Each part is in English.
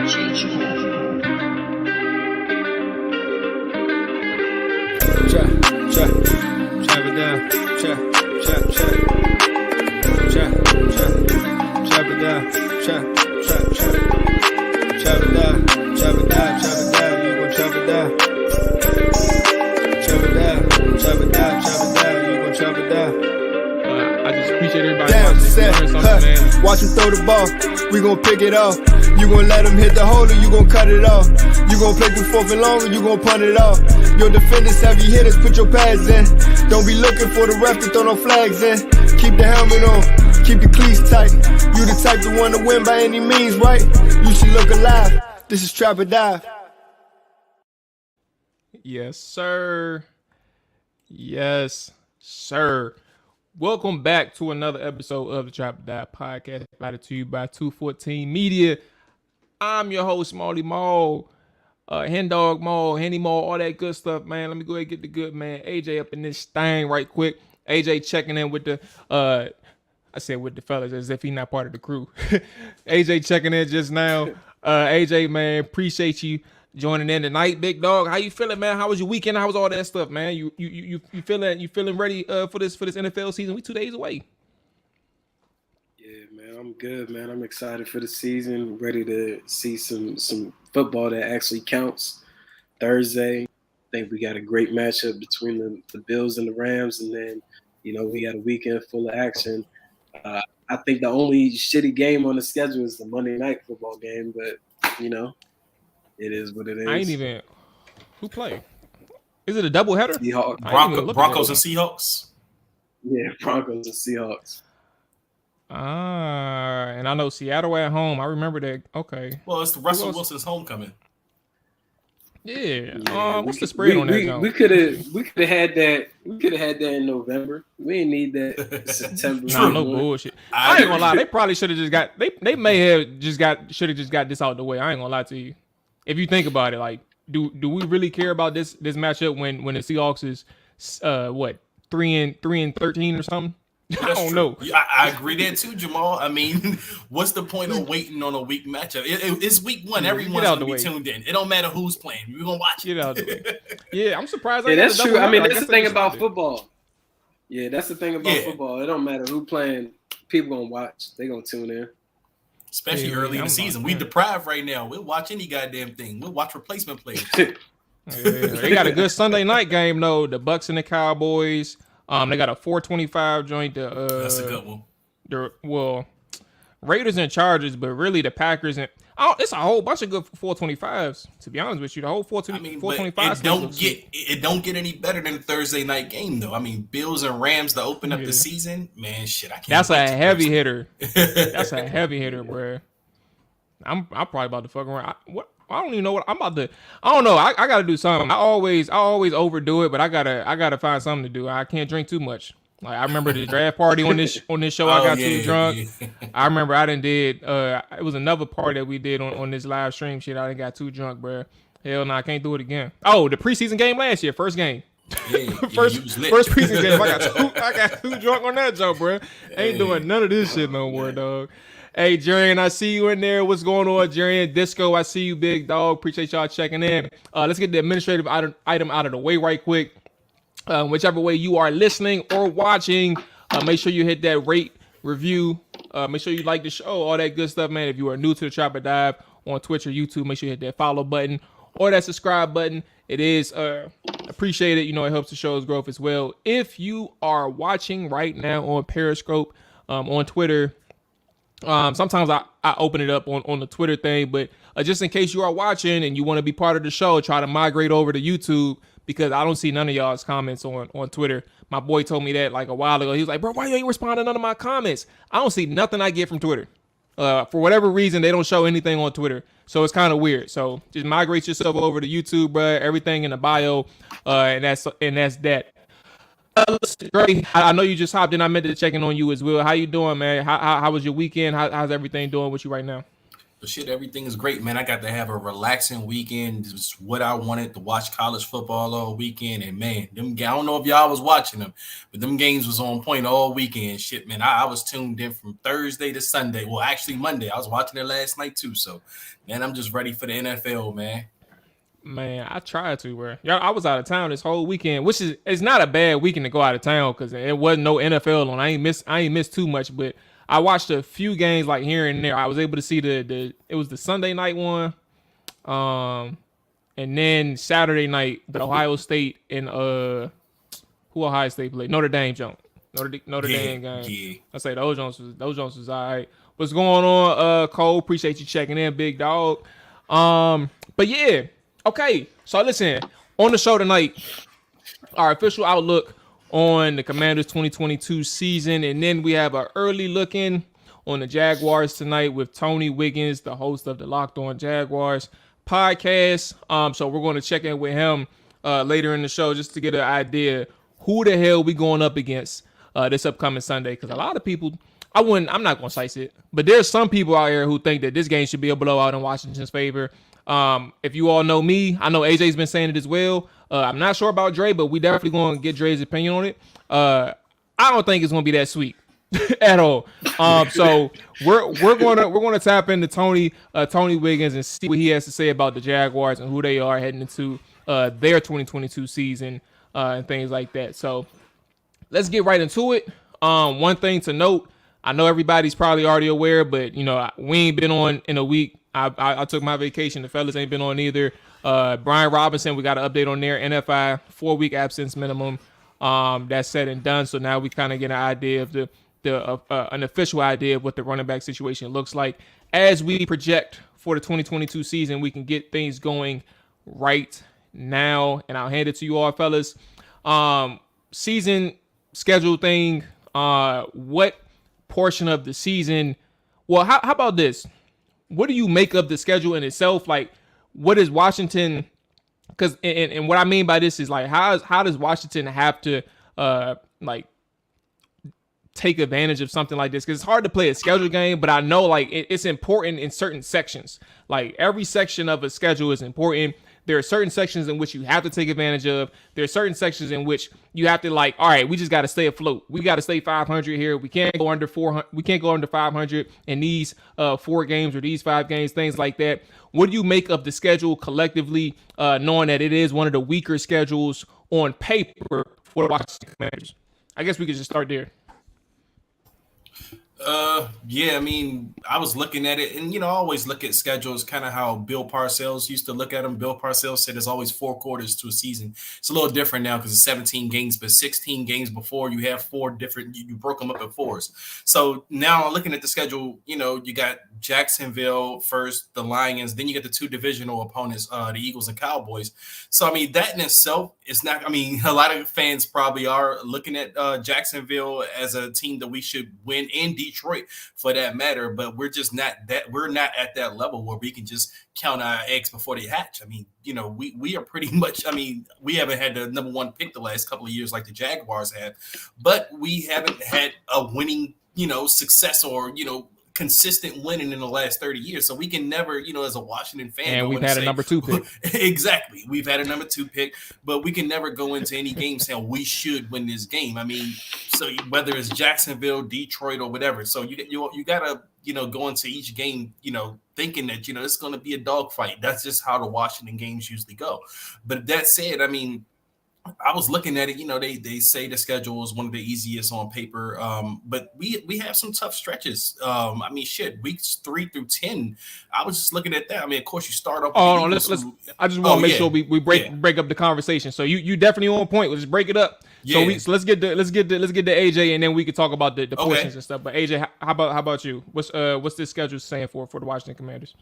Chop it down. Chop it down. Chop it down. You gon' chop it down. Chop it down. You gon' chop it down. I just appreciate everybody watching. Watch him throw the ball. We gon' pick it off. You gon' let him hit the hole or you gon' cut it off. You gon' play through fourth and long or you gon' punt it off. Your defenders, heavy hitters, put your pads in. Don't be looking for the ref to throw no flags in. Keep the helmet on, keep the cleats tight. You the type to want to win by any means, right? You should look alive. This is Trap or Dive. Yes, sir. Yes, sir. Welcome back to another episode of the Trap or Dive podcast, brought to you by 214 Media. I'm your host, Mual, Hen Dog Maul, Henny Maul, all that good stuff, man. Let me go ahead and get the good man AJ up in this thing right quick. AJ checking in with the I said with the fellas as if he's not part of the crew. AJ checking in just now. AJ, man, appreciate you joining in tonight, big dog. How you feeling, man? How was your weekend? How was all that stuff, man? You feeling ready for this NFL season? We 2 days away. Yeah, man, I'm good, man. I'm excited for the season. Ready to see some football that actually counts. Thursday, I think we got a great matchup between the Bills and the Rams, and then we got a weekend full of action. I think the only shitty game on the schedule is the Monday night football game, but it is what it is. I ain't even. Who play? Is it a doubleheader? Broncos and Seahawks. Yeah, Broncos and Seahawks. And I know Seattle at home. I remember that. Okay. Well, it's the Russell Wilson's homecoming. Yeah. What's the spread on that? We could have had that. We could have had that in November. We didn't need that September. No bullshit. I ain't gonna lie. They probably should have just got. They may have just got this out the way. I ain't gonna lie to you. If you think about it, like, do we really care about this matchup when the Seahawks is 3-13 or something? I don't know. I agree there too, Jamal. I mean, what's the point of waiting on a week matchup? It's week one. Everyone's gonna be tuned in. It don't matter who's playing. We're gonna watch it. Get out of the way. Yeah, I'm surprised. Yeah, that's true. I mean, that's the thing about football. Yeah, that's the thing about football. It don't matter who playing. People gonna watch. They gonna tune in. Especially early in the season. We deprived right now. We'll watch any goddamn thing. We'll watch replacement players. They got a good Sunday night game though. The Bucks and the Cowboys. They got a 425 joint. That's a good one. Raiders and Chargers, but really the Packers and it's a whole bunch of good 425s. To be honest with you, the whole 425. It don't get any better than the Thursday night game though. I mean, Bills and Rams to open up the season, man. Shit, I can't. That's a heavy hitter. That's a heavy hitter, bro. I'm probably about to fuck around. I don't even know what I'm about to. I don't know. I gotta do something. I always overdo it, but I gotta find something to do. I can't drink too much. Like I remember the draft party on this show. I got too drunk. Yeah. I remember I did. It was another party that we did on this live stream shit. I done got too drunk, bro. Hell no, I can't do it again. Oh, the preseason game last year, first game. Yeah, first preseason game. I got too drunk on that joke, bro. Ain't doing none of this shit no more, dog. Hey, Jarian, I see you in there. What's going on, Jarian? Disco, I see you, big dog. Appreciate y'all checking in. Let's get the administrative item out of the way right quick. Whichever way you are listening or watching, make sure you hit that rate, review. Make sure you like the show, all that good stuff, man. If you are new to the Trap or Dive on Twitch or YouTube, make sure you hit that follow button or that subscribe button. It is appreciated. It helps the show's growth as well. If you are watching right now on Periscope, on Twitter, sometimes I open it up on the Twitter thing, but just in case you are watching and you want to be part of the show, try to migrate over to YouTube because I don't see none of y'all's comments on Twitter. My boy told me that like a while ago. He was like, bro, why you ain't responding to none of my comments? I don't see nothing I get from Twitter. For whatever reason, they don't show anything on Twitter. So it's kind of weird. So just migrate yourself over to YouTube, bro. Everything in the bio, and that's that. Great. I know you just hopped in. I meant to check in on you as well. How you doing, man? How was your weekend? How's everything doing with you right now? But shit, everything is great, man. I got to have a relaxing weekend. It's what I wanted to watch college football all weekend. And man, I don't know if y'all was watching them, but them games was on point all weekend. Shit, man, I was tuned in from Thursday to Sunday. Well, actually Monday. I was watching it last night too. So, man, I'm just ready for the NFL, man. Man, I tried to, bro. I was out of town this whole weekend, which is it's not a bad weekend to go out of town because it wasn't no NFL on. I ain't missed too much, but I watched a few games like here and there. I was able to see it was the Sunday night one, and then Saturday night the Ohio State and who Ohio State played? Notre Dame jump. Notre Dame game. Yeah. I say those Jones was all right. What's going on, Cole? Appreciate you checking in, big dog. But yeah. Okay, so listen, on the show tonight, our official outlook on the Commanders 2022 season, and then we have an early look in on the Jaguars tonight with Tony Wiggins, the host of the Locked On Jaguars podcast. So we're going to check in with him later in the show just to get an idea who the hell we going up against this upcoming Sunday, because a lot of people, I'm not going to size it, but there's some people out here who think that this game should be a blowout in Washington's favor. If you all know me, I know AJ's been saying it as well. I'm not sure about Dre, but we definitely going to get Dre's opinion on it. I don't think it's going to be that sweet at all. So we're going to tap into Tony Wiggins and see what he has to say about the Jaguars and who they are heading into their 2022 season and things like that. So let's get right into it. One thing to note, I know everybody's probably already aware, but we ain't been on in a week. I took my vacation. The fellas ain't been on either. Brian Robinson, we got an update on there. NFI 4-week absence minimum. That's said and done. So now we kind of get an idea of an official idea of what the running back situation looks like as we project for the 2022 season. We can get things going right now, and I'll hand it to you all, fellas. Season schedule thing. What portion of the season? Well, how about this? What do you make of the schedule in itself? Like, what is Washington? Because and what I mean by this is like, how does Washington have to take advantage of something like this? Because it's hard to play a schedule game, but I know like it's important in certain sections. Like every section of a schedule is important. There are certain sections in which you have to take advantage of. There are certain sections in which you have to all right, we just got to stay afloat. We got to stay 500 here. We can't go under 400. We can't go under 500 in these 4 games or these 5 games, things like that. What do you make of the schedule collectively, knowing that it is one of the weaker schedules on paper for the Washington Commanders? I guess we could just start there. Yeah, I mean, I was looking at it, and I always look at schedules kind of how Bill Parcells used to look at them. Bill Parcells said there's always 4 quarters to a season. It's a little different now because it's 17 games, but 16 games before you have 4 different, you broke them up in 4s. So now looking at the schedule, you got Jacksonville first, the Lions, then you get the 2 divisional opponents, the Eagles and Cowboys. So, I mean, that in itself is not, I mean, a lot of fans probably are looking at Jacksonville as a team that we should win, in Detroit for that matter, but we're just not at that level where we can just count our eggs before they hatch. I mean, we are pretty much, I mean, we haven't had the number 1 pick the last couple of years like the Jaguars have, but we haven't had a winning, success or, consistent winning in the last 30 years. So we can never, as a Washington fan, and we've had a number 2 pick. Exactly. We've had a number 2 pick, but we can never go into any game saying we should win this game. I mean, so whether it's Jacksonville, Detroit, or whatever. So you gotta, go into each game, thinking that, it's going to be a dogfight. That's just how the Washington games usually go. But that said, I mean, I was looking at it, they say the schedule is one of the easiest on paper, but we have some tough stretches. I mean, shit, weeks 3 through 10. I was just looking at that. I mean, of course, you start off. Oh, no, I just want to make sure we break up the conversation. So you definitely on point. Let's break it up. Yeah. So let's get to AJ, and then we can talk about the portions and stuff. But AJ, how about you? What's this schedule saying for the Washington Commanders?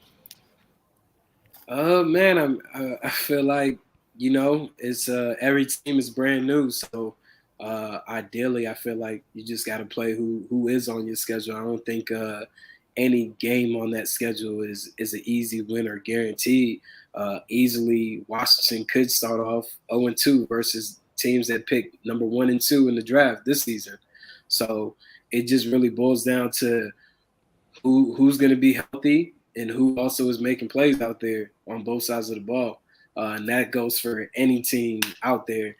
Man, I feel like. It's every team is brand new. So ideally, I feel like you just got to play who is on your schedule. I don't think any game on that schedule is an easy win or guaranteed. Easily, Washington could start off 0-2 versus teams that picked number 1 and 2 in the draft this season. So it just really boils down to who's going to be healthy and who also is making plays out there on both sides of the ball. And that goes for any team out there.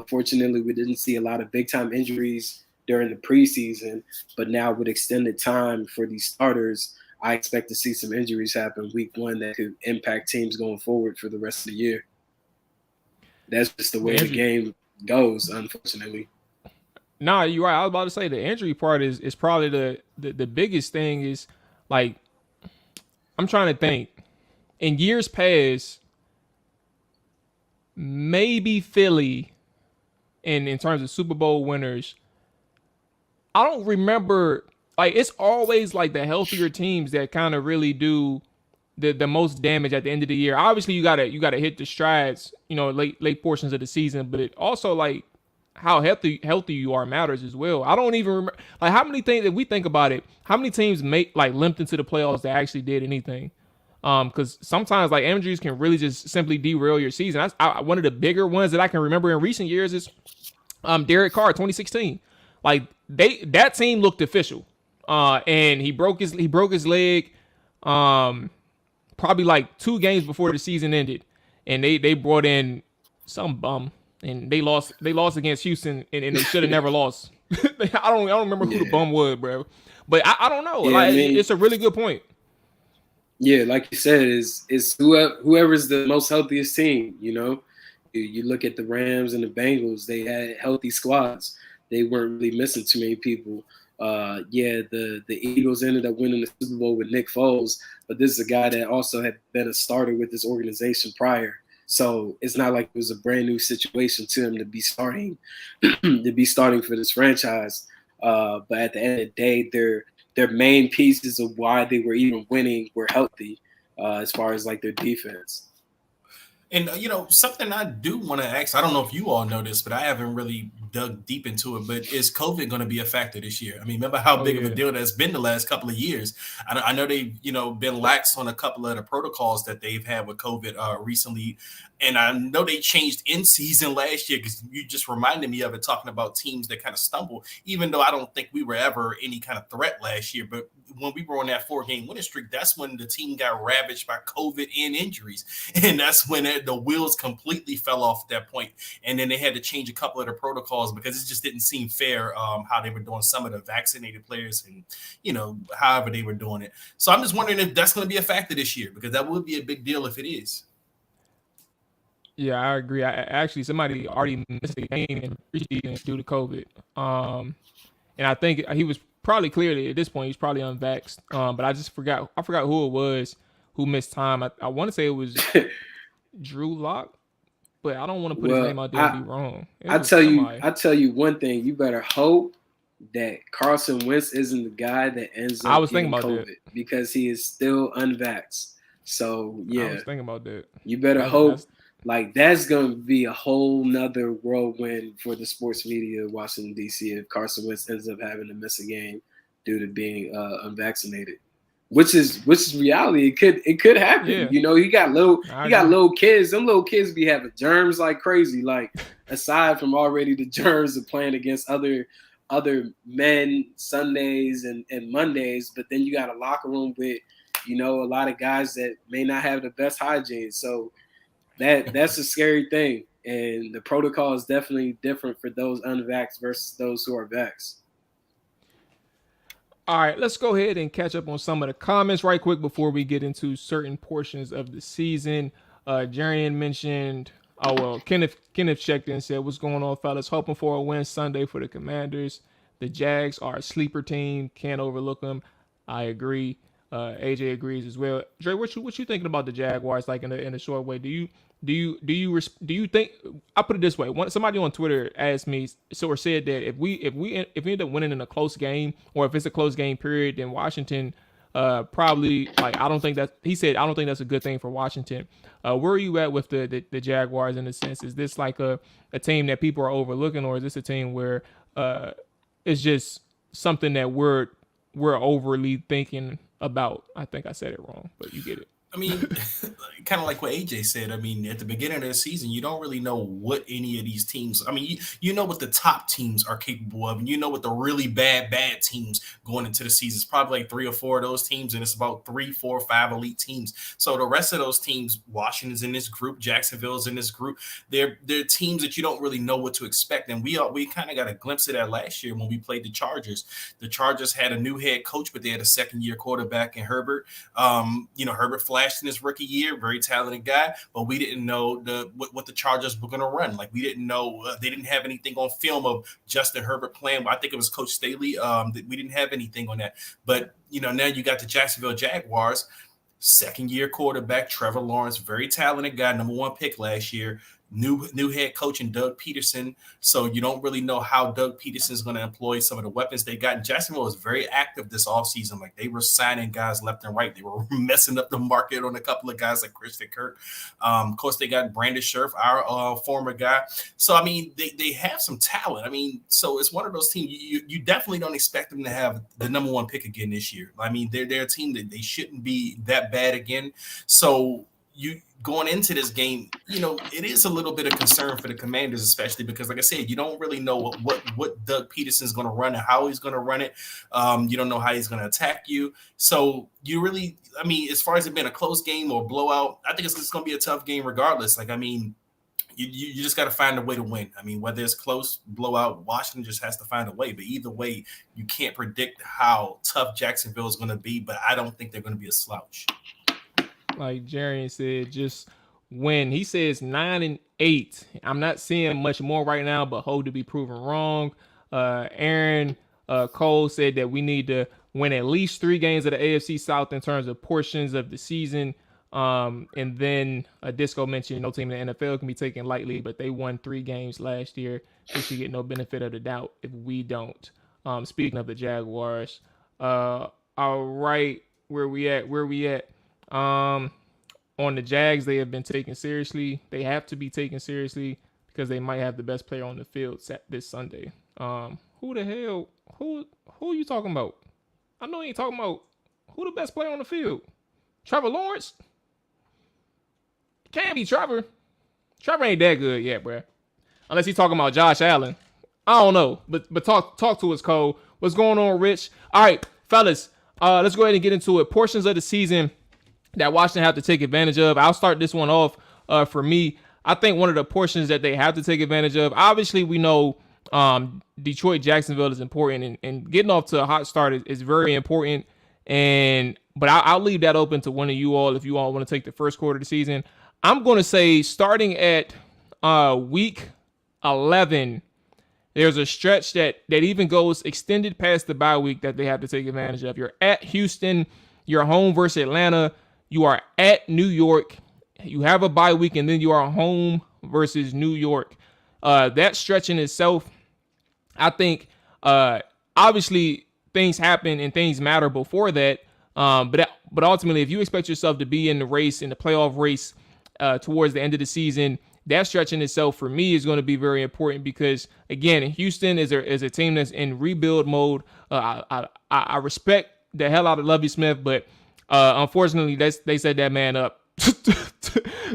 Fortunately, we didn't see a lot of big-time injuries during the preseason, but now with extended time for these starters, I expect to see some injuries happen week one that could impact teams going forward for the rest of the year. That's just the way the game goes, unfortunately. Nah, you're right. I was about to say the injury part is probably the biggest thing. Is like, I'm trying to think. In years past, maybe Philly, in terms of Super Bowl winners, I don't remember. Like, it's always like the healthier teams that kind of really do the most damage at the end of the year. Obviously, you gotta hit the strides, late portions of the season, but it also, like, how healthy you are matters as well. I don't even remember, like, how many things, if we think about it, how many teams limped into the playoffs that actually did anything. Because sometimes, like, injuries can really just simply derail your season. One of the bigger ones that I can remember in recent years is Derek Carr, 2016. Like, that team looked official, and he broke his leg, probably like 2 games before the season ended, and they brought in some bum, and they lost against Houston, and they should have never lost. I don't remember who the bum was, bro, but I don't know. Yeah, like, it's a really good point. Yeah, like you said, is whoever's the most healthiest team. You look at the Rams and the Bengals; they had healthy squads. They weren't really missing too many people. The Eagles ended up winning the Super Bowl with Nick Foles, but this is a guy that also had been a starter with this organization prior. So it's not like it was a brand new situation to him to be starting for this franchise. But at the end of the day, their main pieces of why they were even winning were healthy, as far as like their defense. And, something I do want to ask, I don't know if you all know this, but I haven't really dug deep into it, but is COVID going to be a factor this year? I mean, remember how big of a deal that's been the last couple of years? I know they've, been lax on a couple of the protocols that they've had with COVID recently. And I know they changed in season last year, because you just reminded me of it, talking about teams that kind of stumble, even though I don't think we were ever any kind of threat last year. But when we were on that 4-game winning streak, that's when the team got ravaged by COVID and injuries. And that's when the wheels completely fell off at that point. And then they had to change a couple of the protocols because it just didn't seem fair how they were doing some of the vaccinated players and, however they were doing it. So I'm just wondering if that's going to be a factor this year, because that would be a big deal if it is. Yeah, I agree. Actually, somebody already missed the game in preseason due to COVID. And I think he was probably clearly, at this point, he's probably unvaxxed. But I forgot who it was who missed time. I want to say it was Drew Lock, but I don't want to put his name out there and be wrong. I tell you one thing. You better hope that Carson Wentz isn't the guy that ends up getting COVID, because he is still unvaxxed. So, yeah. I was thinking about that. You better hope. Like, that's going to be a whole nother whirlwind for the sports media of Washington, D.C. if Carson Wentz ends up having to miss a game due to being unvaccinated, which is reality. It could happen. Yeah. He got little kids. Them little kids be having germs like crazy. Like, aside from already the germs of playing against other men Sundays and Mondays, but then you got a locker room with, a lot of guys that may not have the best hygiene. So that's a scary thing, and the protocol is definitely different for those unvaxxed versus those who are vaxxed. All right, let's go ahead and catch up on some of the comments right quick before we get into certain portions of the season. Jarian mentioned, Kenneth checked in and said, "What's going on, fellas? Hoping for a win Sunday for the Commanders. The Jags are a sleeper team. Can't overlook them." I agree. AJ agrees as well. Dre, what you thinking about the Jaguars? Like, in a short way, do you think? I put it this way: somebody on Twitter asked me, or said that if we end up winning in a close game, or if it's a close game period, then Washington probably, like, I don't think that's a good thing for Washington. Where are you at with the Jaguars in a sense? Is this like a team that people are overlooking, or is this a team where it's just something that we're overly thinking about? I think I said it wrong, but you get it. I mean, kind of like what AJ said. I mean, at the beginning of the season, you don't really know what any of these teams. I mean, you know what the top teams are capable of, and you know what the really bad teams going into the season. It's probably like 3 or 4 of those teams, and it's about 3, 4, 5 elite teams. So the rest of those teams, Washington's in this group, Jacksonville's in this group. They're teams that you don't really know what to expect, and we kind of got a glimpse of that last year when we played the Chargers. The Chargers had a new head coach, but they had a second-year quarterback in Herbert. Herbert flashed in his rookie year, very talented guy, but we didn't know what the Chargers were going to run. Like, we didn't know they didn't have anything on film of Justin Herbert playing. I think it was Coach Staley. We didn't have anything on that. But now you got the Jacksonville Jaguars, second-year quarterback Trevor Lawrence, very talented guy, number 1 pick last year. New head coach in Doug Peterson. So you don't really know how Doug Peterson is going to employ some of the weapons they got. And Jacksonville was very active this offseason. Like, they were signing guys left and right. They were messing up the market on a couple of guys like Christian Kirk. Of course, they got Brandon Scherf, our former guy. So, I mean, they have some talent. I mean, so it's one of those teams you definitely don't expect them to have the number 1 pick again this year. I mean, they're a team that they shouldn't be that bad again. So going into this game, it is a little bit of concern for the Commanders, especially because, like I said, you don't really know what Doug Peterson's going to run and how he's going to run it. You don't know how he's going to attack you. So you really, I mean, as far as it being a close game or blowout, I think it's going to be a tough game regardless. Like, I mean, you just got to find a way to win. I mean, whether it's close, blowout, Washington just has to find a way. But either way, you can't predict how tough Jacksonville is going to be, but I don't think they're going to be a slouch. Like Jarian said, just win. He says 9-8. I'm not seeing much more right now, but hope to be proven wrong. Aaron Cole said that we need to win at least 3 games of the AFC South in terms of portions of the season. And then Disco mentioned no team in the NFL can be taken lightly, but they won 3 games last year. They should get no benefit of the doubt if we don't. Speaking of the Jaguars, all right, where we at? On the Jags, they have been taken seriously. They have to be taken seriously because they might have the best player on the field this Sunday. Who the hell? Who are you talking about? I know you ain't talking about who the best player on the field. Trevor Lawrence? Can't be Trevor. Trevor ain't that good yet, bro. Unless he's talking about Josh Allen. I don't know. But talk to us, Cole. What's going on, Rich? All right, fellas. Let's go ahead and get into it. Portions of the season that Washington have to take advantage of. I'll start this one off for me. I think one of the portions that they have to take advantage of, obviously we know Detroit, Jacksonville is important, and getting off to a hot start is very important. But I'll leave that open to one of you all if you all want to take the first quarter of the season. I'm going to say starting at week 11, there's a stretch that even goes extended past the bye week that they have to take advantage of. You're at Houston, you're home versus Atlanta, you are at New York, you have a bye week, and then you are home versus New York. That stretch in itself, I think, obviously things happen and things matter before that. But ultimately, if you expect yourself to be in the race, in the playoff race towards the end of the season, that stretch in itself for me is going to be very important because, again, Houston is a team that's in rebuild mode. I respect the hell out of Lovie Smith, but unfortunately, they set that man up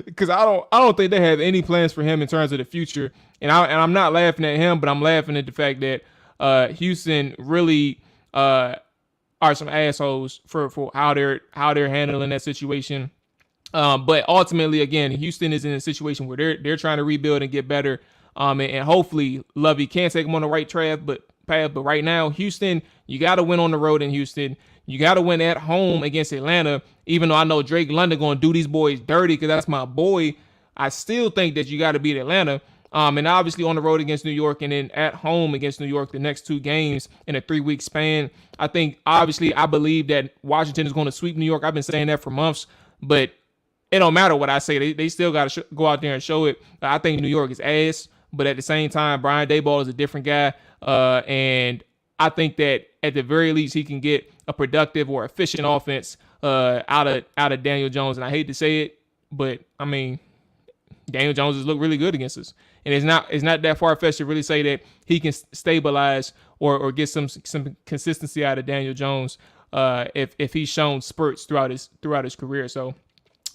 because I don't think they have any plans for him in terms of the future. And I'm not laughing at him, but I'm laughing at the fact that Houston really are some assholes for how they're handling that situation. But ultimately, again, Houston is in a situation where they're trying to rebuild and get better. And hopefully Lovey can take them on the right path. But right now, Houston, you got to win on the road in Houston. You got to win at home against Atlanta. Even though I know Drake London going to do these boys dirty because that's my boy, I still think that you got to beat Atlanta. And obviously on the road against New York and then at home against New York the next 2 games in a 3-week span. I think, obviously, I believe that Washington is going to sweep New York. I've been saying that for months, but it don't matter what I say. They still got to go out there and show it. I think New York is ass, but at the same time, Brian Daboll is a different guy. And I think that at the very least, he can get a productive or efficient offense out of Daniel Jones. And I hate to say it, but I mean, Daniel Jones has looked really good against us. And it's not that far-fetched to really say that he can stabilize or get some consistency out of Daniel Jones if he's shown spurts throughout his career. So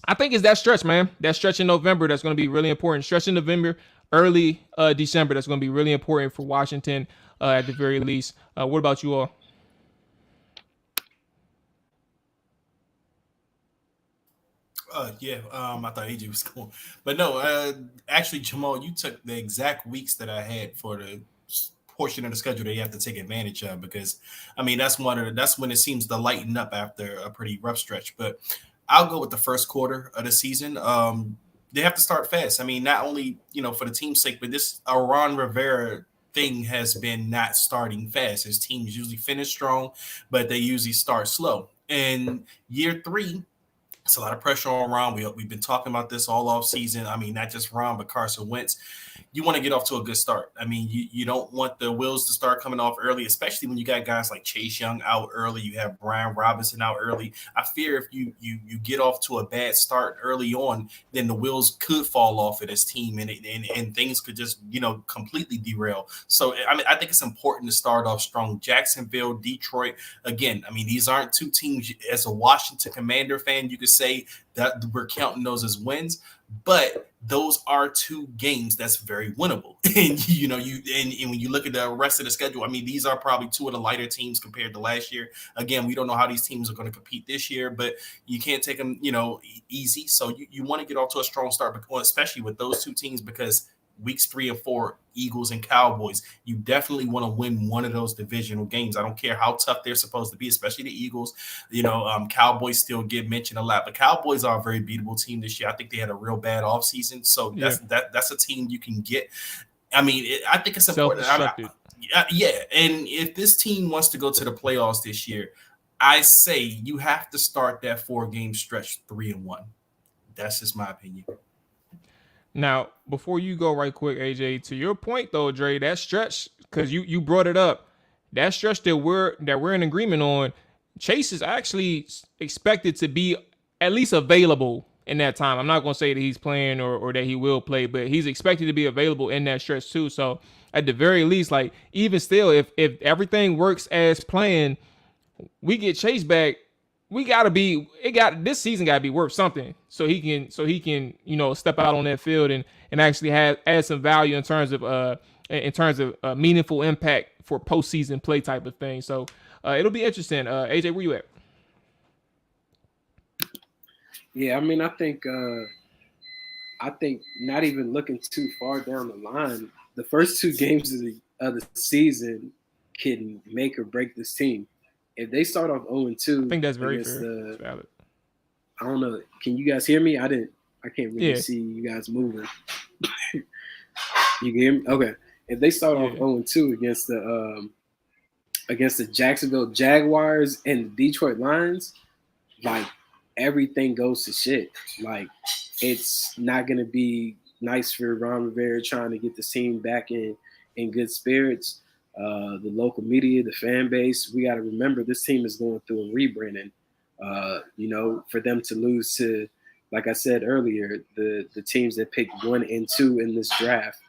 I think it's that stretch, man. That stretch in November that's going to be really important. Stretch in November, early December that's going to be really important for Washington at the very least. What about you all? I thought AJ was going, but no. Actually, Jamal, you took the exact weeks that I had for the portion of the schedule that you have to take advantage of because, I mean, that's when it seems to lighten up after a pretty rough stretch. But I'll go with the first quarter of the season. They have to start fast. I mean, not only for the team's sake, but this Ron Rivera thing has been not starting fast. His teams usually finish strong, but they usually start slow. And year 3. It's a lot of pressure on Ron. We've been talking about this all off season. I mean, not just Ron, but Carson Wentz. You want to get off to a good start. I mean, you don't want the wheels to start coming off early, especially when you got guys like Chase Young out early. You have Brian Robinson out early. I fear if you get off to a bad start early on, then the wheels could fall off of this team and things could just, completely derail. So, I mean, I think it's important to start off strong. Jacksonville, Detroit, again, I mean, these aren't two teams. As a Washington Commander fan, you could say that we're counting those as wins, but those are 2 games that's very winnable. And and when you look at the rest of the schedule, I mean, these are probably 2 of the lighter teams compared to last year. Again, we don't know how these teams are going to compete this year, but you can't take them, easy. So you want to get off to a strong start, especially with those 2 teams, because weeks 3 and 4, Eagles and Cowboys, you definitely want to win one of those divisional games. I don't care how tough they're supposed to be, especially the Eagles. Cowboys still get mentioned a lot, but Cowboys are a very beatable team this year. I think they had a real bad offseason, so that's a team you can get. I mean, I think it's important. Yeah, and if this team wants to go to the playoffs this year, I say you have to start that 4-game stretch 3-1. That's just my opinion. Now, before you go right quick, AJ, to your point though, Dre, that stretch, because you brought it up, that stretch that we're in agreement on, Chase is actually expected to be at least available in that time. I'm not going to say that he's playing or that he will play, but he's expected to be available in that stretch too. So at the very least, like even still, if everything works as planned, we get Chase back. This season gotta be worth something so he can step out on that field and actually add some value in terms of meaningful impact for postseason play type of thing. So it'll be interesting. AJ, where you at? Yeah, I mean, I think not even looking too far down the line, the first 2 games of the season can make or break this team. If they start off 0-2, I think that's very fair. Valid. I don't know. Can you guys hear me? I can't really see you guys moving. You can hear me? Okay. If they start off 0-2 against the Jacksonville Jaguars and the Detroit Lions, like everything goes to shit. Like it's not gonna be nice for Ron Rivera trying to get the team back in good spirits. The local media, the fan base, we got to remember this team is going through a rebranding. For them to lose to, like I said earlier, the teams that picked 1 and 2 in this draft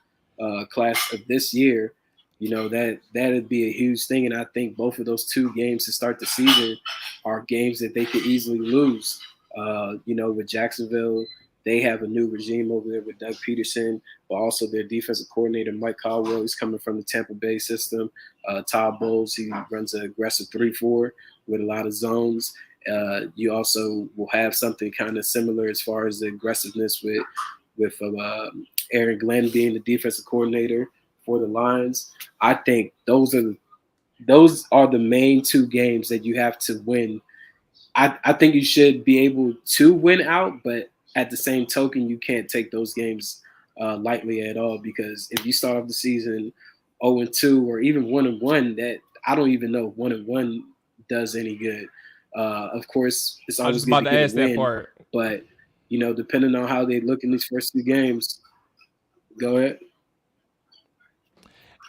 class of this year, that'd be a huge thing. And I think both of those 2 games to start the season are games that they could easily lose. With Jacksonville, they have a new regime over there with Doug Peterson, but also their defensive coordinator, Mike Caldwell. He's coming from the Tampa Bay system. Todd Bowles, he runs an aggressive 3-4 with a lot of zones. You also will have something kind of similar as far as the aggressiveness with Aaron Glenn being the defensive coordinator for the Lions. I think those are the main 2 games that you have to win. I think you should be able to win out, but at the same token, you can't take those games lightly at all, because if you start off the season 0-2 or even 1-1, that I don't even know 1-1 does any good. Of course, it's always good to get a win, that part. But depending on how they look in these first 2 games, go ahead.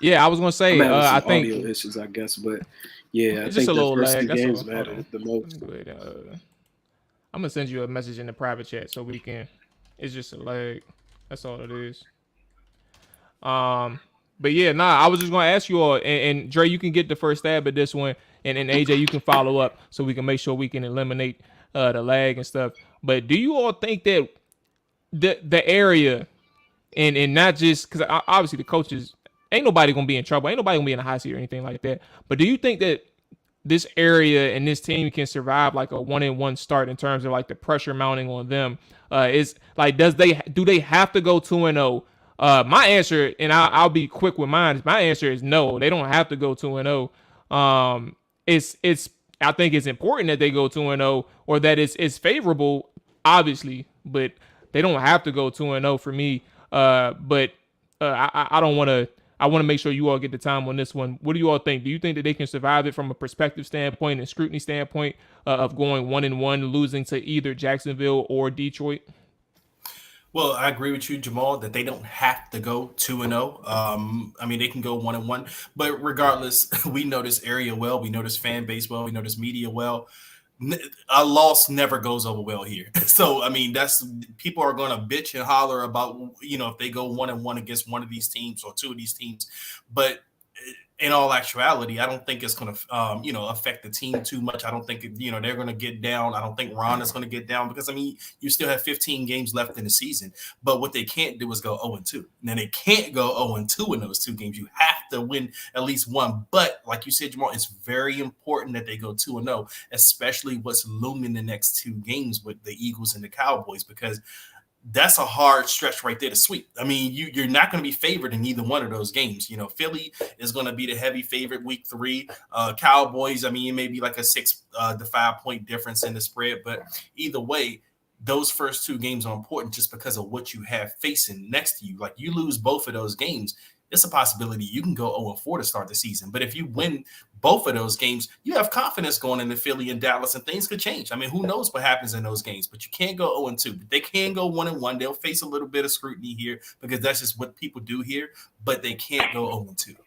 Yeah, I was gonna say I think audio issues, I guess, but yeah, it's I think just a the little first lag. 2 That's games all. matter the most. I'm gonna send you a message in the private chat so we can. It's just a lag. That's all it is. But yeah, I was just gonna ask you all, and Dre, you can get the first stab at this one, and AJ, you can follow up so we can make sure we can eliminate the lag and stuff. But do you all think that the area and not just because obviously the coaches ain't nobody gonna be in trouble, ain't nobody gonna be in a hot seat or anything like that. But do you think that this area and this team can survive like a 1-1 start in terms of like the pressure mounting on them? Is like do they have to go 2-0? My answer, and I'll be quick with mine. My answer is no. They don't have to go 2-0. It's I think it's important that they go 2-0 or that it's favorable, obviously, but they don't have to go 2-0 for me. But I don't want to. I want to make sure you all get the time on this one. What do you all think? Do you think that they can survive it from a perspective standpoint and scrutiny standpoint of going 1-1, losing to either Jacksonville or Detroit? Well, I agree with you, Jamal, that they don't have to go 2-0. I mean, they can go 1-1, but regardless, we know this area well, we know this fan base well, we know this media well. A loss never goes over well here. So, I mean, that's people are going to bitch and holler about, if they go 1-1 against one of these teams or two of these teams. But in all actuality, I don't think it's going to, affect the team too much. I don't think, they're going to get down. I don't think Ron is going to get down because, I mean, you still have 15 games left in the season. But what they can't do is go 0-2. Now, they can't go 0-2 in those two games. You have to win at least one. But like you said, Jamal, it's very important that they go 2-0, especially what's looming the next two games with the Eagles and the Cowboys, because that's a hard stretch right there to sweep. I mean, you're not going to be favored in either one of those games. Philly is going to be the heavy favorite week 3. Cowboys, I mean, it may be like a 6 to 5 point difference in the spread, but either way, those first two games are important just because of what you have facing next to you. Like, you lose both of those games, it's a possibility you can go 0-4 to start the season. But if you win both of those games, you have confidence going into Philly and Dallas, and things could change. I mean, who knows what happens in those games? But you can't go 0-2. But they can go 1-1. They'll face a little bit of scrutiny here because that's just what people do here. But they can't go 0-2.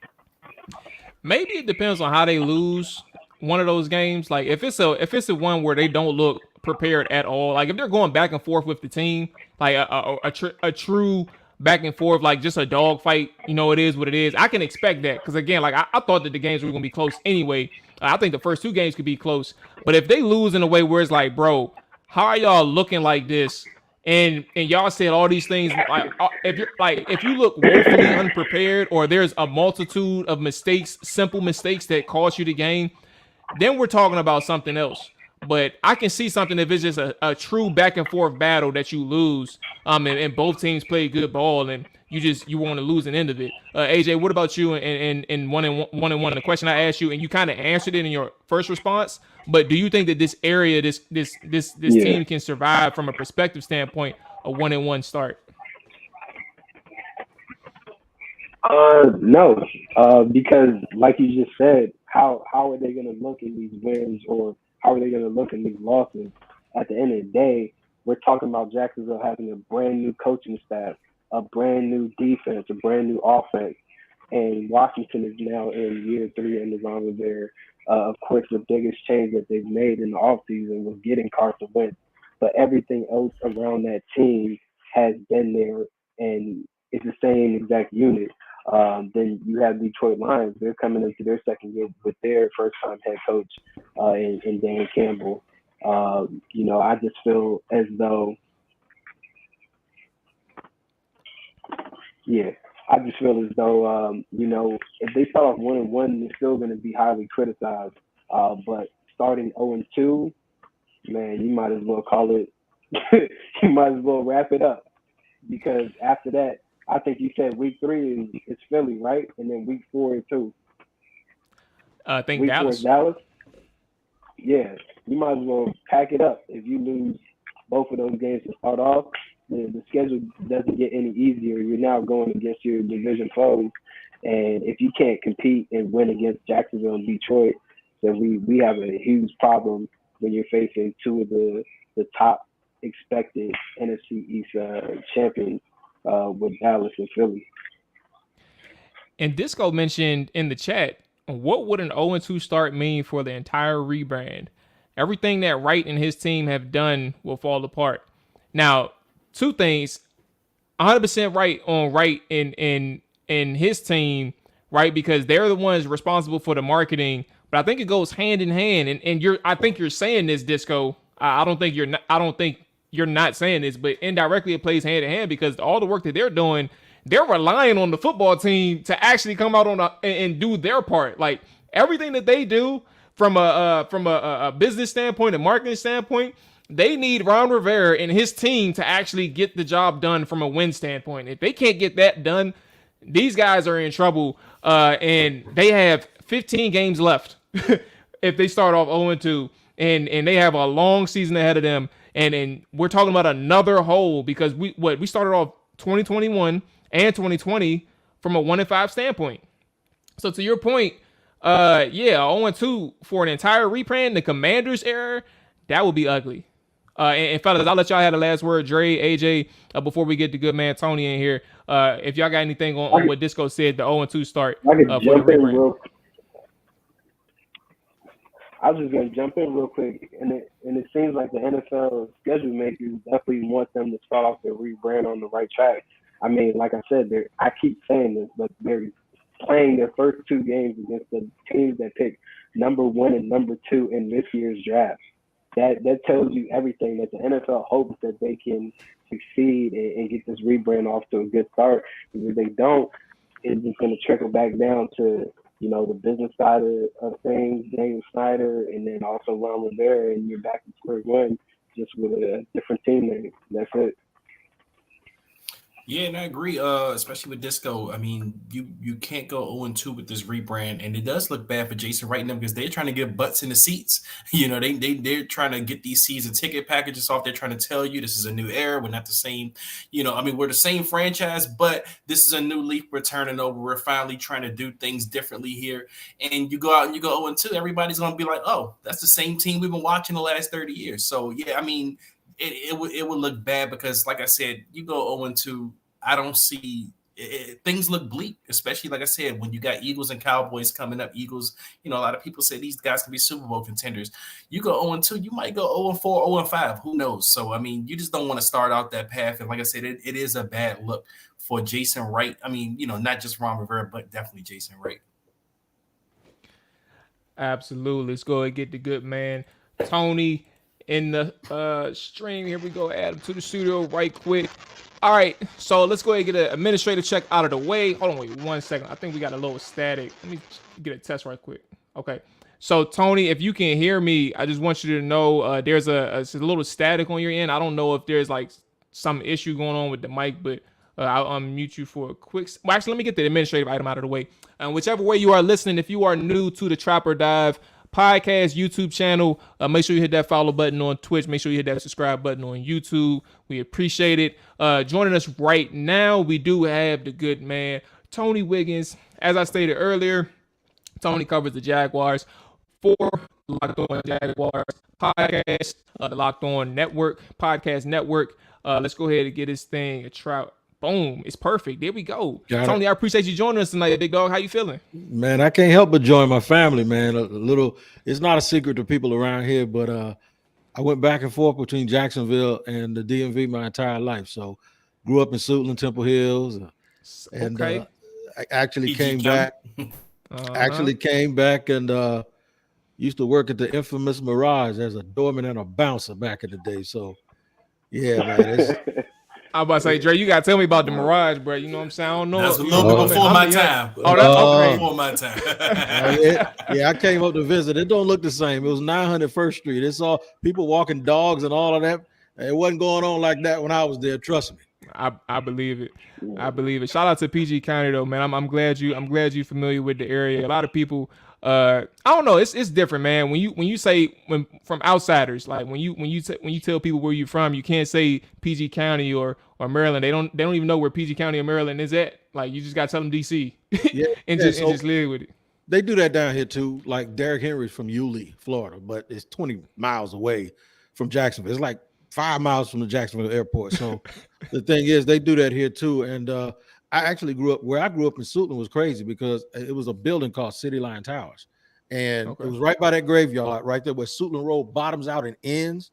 Maybe it depends on how they lose one of those games. Like if it's a one where they don't look prepared at all, like if they're going back and forth with the team, like a true back and forth, like just a dog fight, it is what it is. I can expect that because, again, like I thought that the games were going to be close anyway. I think the first two games could be close. But if they lose in a way where it's like, bro, how are y'all looking like this? And y'all said all these things, like if you look woefully unprepared or there's a multitude of mistakes, simple mistakes that cost you the game, then we're talking about something else. But I can see something if it's just a true back and forth battle that you lose, and both teams play good ball, and you want to lose an end of it. AJ, what about you? In 1-1, the question I asked you, and you kind of answered it in your first response. But do you think that this area, this team can survive from a perspective standpoint, a 1-1 start? No, because like you just said, how are they going to look in these wins, or how are they going to look in these losses? At the end of the day, we're talking about Jacksonville having a brand new coaching staff, a brand new defense, a brand new offense, and Washington is now in year 3 in the run with their, of course, the biggest change that they've made in the offseason was getting Carson Wentz. But everything else around that team has been there, and it's the same exact unit. Then you have Detroit Lions. They're coming into their second year with their first-time head coach in Dan Campbell. I just feel as though, if they start off 1-1, they're still going to be highly criticized. But starting 0-2, man, you might as well call it. You might as well wrap it up, because after that, I think you said week 3 is Philly, right? And then week 4 is who? I think week Dallas. 4 is Dallas. Yeah, you might as well pack it up. If you lose both of those games to start off, the schedule doesn't get any easier. You're now going against your division foes, and if you can't compete and win against Jacksonville and Detroit, then we have a huge problem when you're facing two of the top expected NFC East champions with Dallas and Philly. And Disco mentioned in the chat, what would an 0-2 start mean for the entire rebrand? Everything that Wright and his team have done will fall apart. Now, two things, 100% right on Wright and his team, right? Because they're the ones responsible for the marketing. But I think it goes hand in hand. And I think you're saying this, Disco. I don't think you're not saying this, but indirectly it plays hand in hand because all the work that they're doing, they're relying on the football team to actually come out and do their part. Like everything that they do from a business standpoint, a marketing standpoint, they need Ron Rivera and his team to actually get the job done from a win standpoint. If they can't get that done, these guys are in trouble, and they have 15 games left if they start off 0-2, and they have a long season ahead of them. And we're talking about another hole because we started off 2021 and 2020 from a 1-5 standpoint. So to your point, 0-2 for an entire rebrand, the Commanders era, that would be ugly. And fellas, I'll let y'all have the last word, Dre, AJ, before we get the good man Tony in here. If y'all got anything on what Disco said, the 0-2 start I could for the jump in rebrand. real. I was just gonna jump in real quick, and it seems like the NFL schedule makers definitely want them to start off their rebrand on the right track. I mean, like I said, I keep saying this, but they're playing their first 2 games against the teams that picked number 1 and number 2 in this year's draft. That tells you everything, that the NFL hopes that they can succeed and get this rebrand off to a good start. Because if they don't, it's just going to trickle back down to, the business side of things, Daniel Snyder, and then also Ron Rivera, and you're back to square one just with a different team name. That's it. Yeah, and I agree, especially with Disco. I mean, you can't go 0-2 with this rebrand, and it does look bad for Jason Wright and them because they're trying to get butts in the seats. They're trying to get these season ticket packages off. They're trying to tell you this is a new era. We're not the same. We're the same franchise, but this is a new leaf we're turning over. We're finally trying to do things differently here. And you go out and you go 0-2, everybody's going to be like, oh, that's the same team we've been watching the last 30 years. So, yeah, I mean, it would look bad because, like I said, you go 0-2. I don't see things look bleak, especially like I said, when you got Eagles and Cowboys coming up. Eagles, a lot of people say these guys can be Super Bowl contenders. You go 0-2, you might go 0-4, 0-5. Who knows? So I mean, you just don't want to start out that path. And like I said, it is a bad look for Jason Wright. I mean, not just Ron Rivera, but definitely Jason Wright. Absolutely. Let's go and get the good man Tony in the stream. Here we go. Add him to the studio right quick. All right, so let's go ahead and get an administrative check out of the way. Hold on, wait 1 second. I think we got a little static. Let me get a test right quick. Okay, so Tony, if you can hear me, I just want you to know there's a little static on your end. I don't know if there's like some issue going on with the mic, but I'll unmute you for a quick. Well, actually, let me get the administrative item out of the way. Whichever way you are listening, if you are new to the Trap or Dive podcast YouTube channel, make sure you hit that follow button on Twitch. Make sure you hit that subscribe button on YouTube. We appreciate it. Joining us right now, we do have the good man Tony Wiggins. As I stated earlier, Tony covers the Jaguars for Locked On Jaguars podcast, the Locked On Network podcast network. Let's go ahead and get this thing a trout. Boom, it's perfect. There we go. Tony, I appreciate you joining us tonight, big dog. How you feeling? Man, I can't help but join my family, man. It's not a secret to people around here, but I went back and forth between Jacksonville and the DMV my entire life. So grew up in Suitland, Temple Hills, and I actually came back. Actually came back and used to work at the infamous Mirage as a doorman and a bouncer back in the day. So yeah, man. I'm about to say, Dre, you gotta tell me about the Mirage, bro. You know what I'm saying? I don't know. That's a little bit before my time. Oh, that's okay. Before my time. Yeah, I came up to visit. It don't look the same. It was 900 First Street. It's all people walking dogs and all of that. It wasn't going on like that when I was there. Trust me. I believe it. I believe it. Shout out to PG County though, man. I'm glad you're familiar with the area. A lot of people, I don't know. It's different, man. When you say from outsiders, like when you tell people where you're from, you can't say PG County or Maryland. They don't even know where PG County or Maryland is at. Like you just gotta tell them DC, and just live with it. They do that down here too. Like Derrick Henry's from Yulee, Florida, but it's 20 miles away from Jacksonville. It's like 5 miles from the Jacksonville airport. So the thing is, they do that here too. And I actually grew up in Suitland was crazy because it was a building called City Line Towers. And it was right by that graveyard right there where Suitland Road bottoms out and ends.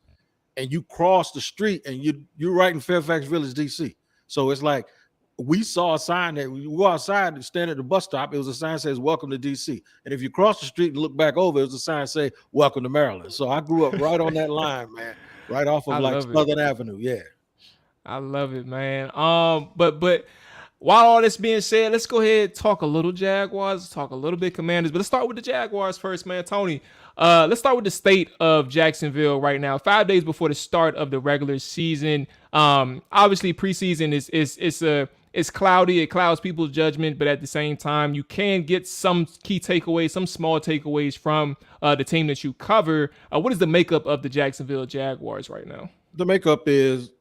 And you cross the street and you're right in Fairfax Village, DC. So it's like we saw a sign that we go outside and stand at the bus stop. It was a sign that says "Welcome to DC," and if you cross the street and look back over, it was a sign that say "Welcome to Maryland." So I grew up right on that line, man, right off of I like love it. Southern Avenue. Yeah. I love it, man. But while all this being said, let's go ahead and talk a little Jaguars, talk a little bit Commanders, but let's start with the Jaguars first, man. Tony, let's start with the state of Jacksonville right now. 5 days before the start of the regular season. Obviously preseason is cloudy. It clouds people's judgment, but at the same time, you can get some key takeaways, some small takeaways from the team that you cover. What is the makeup of the Jacksonville Jaguars right now? The makeup is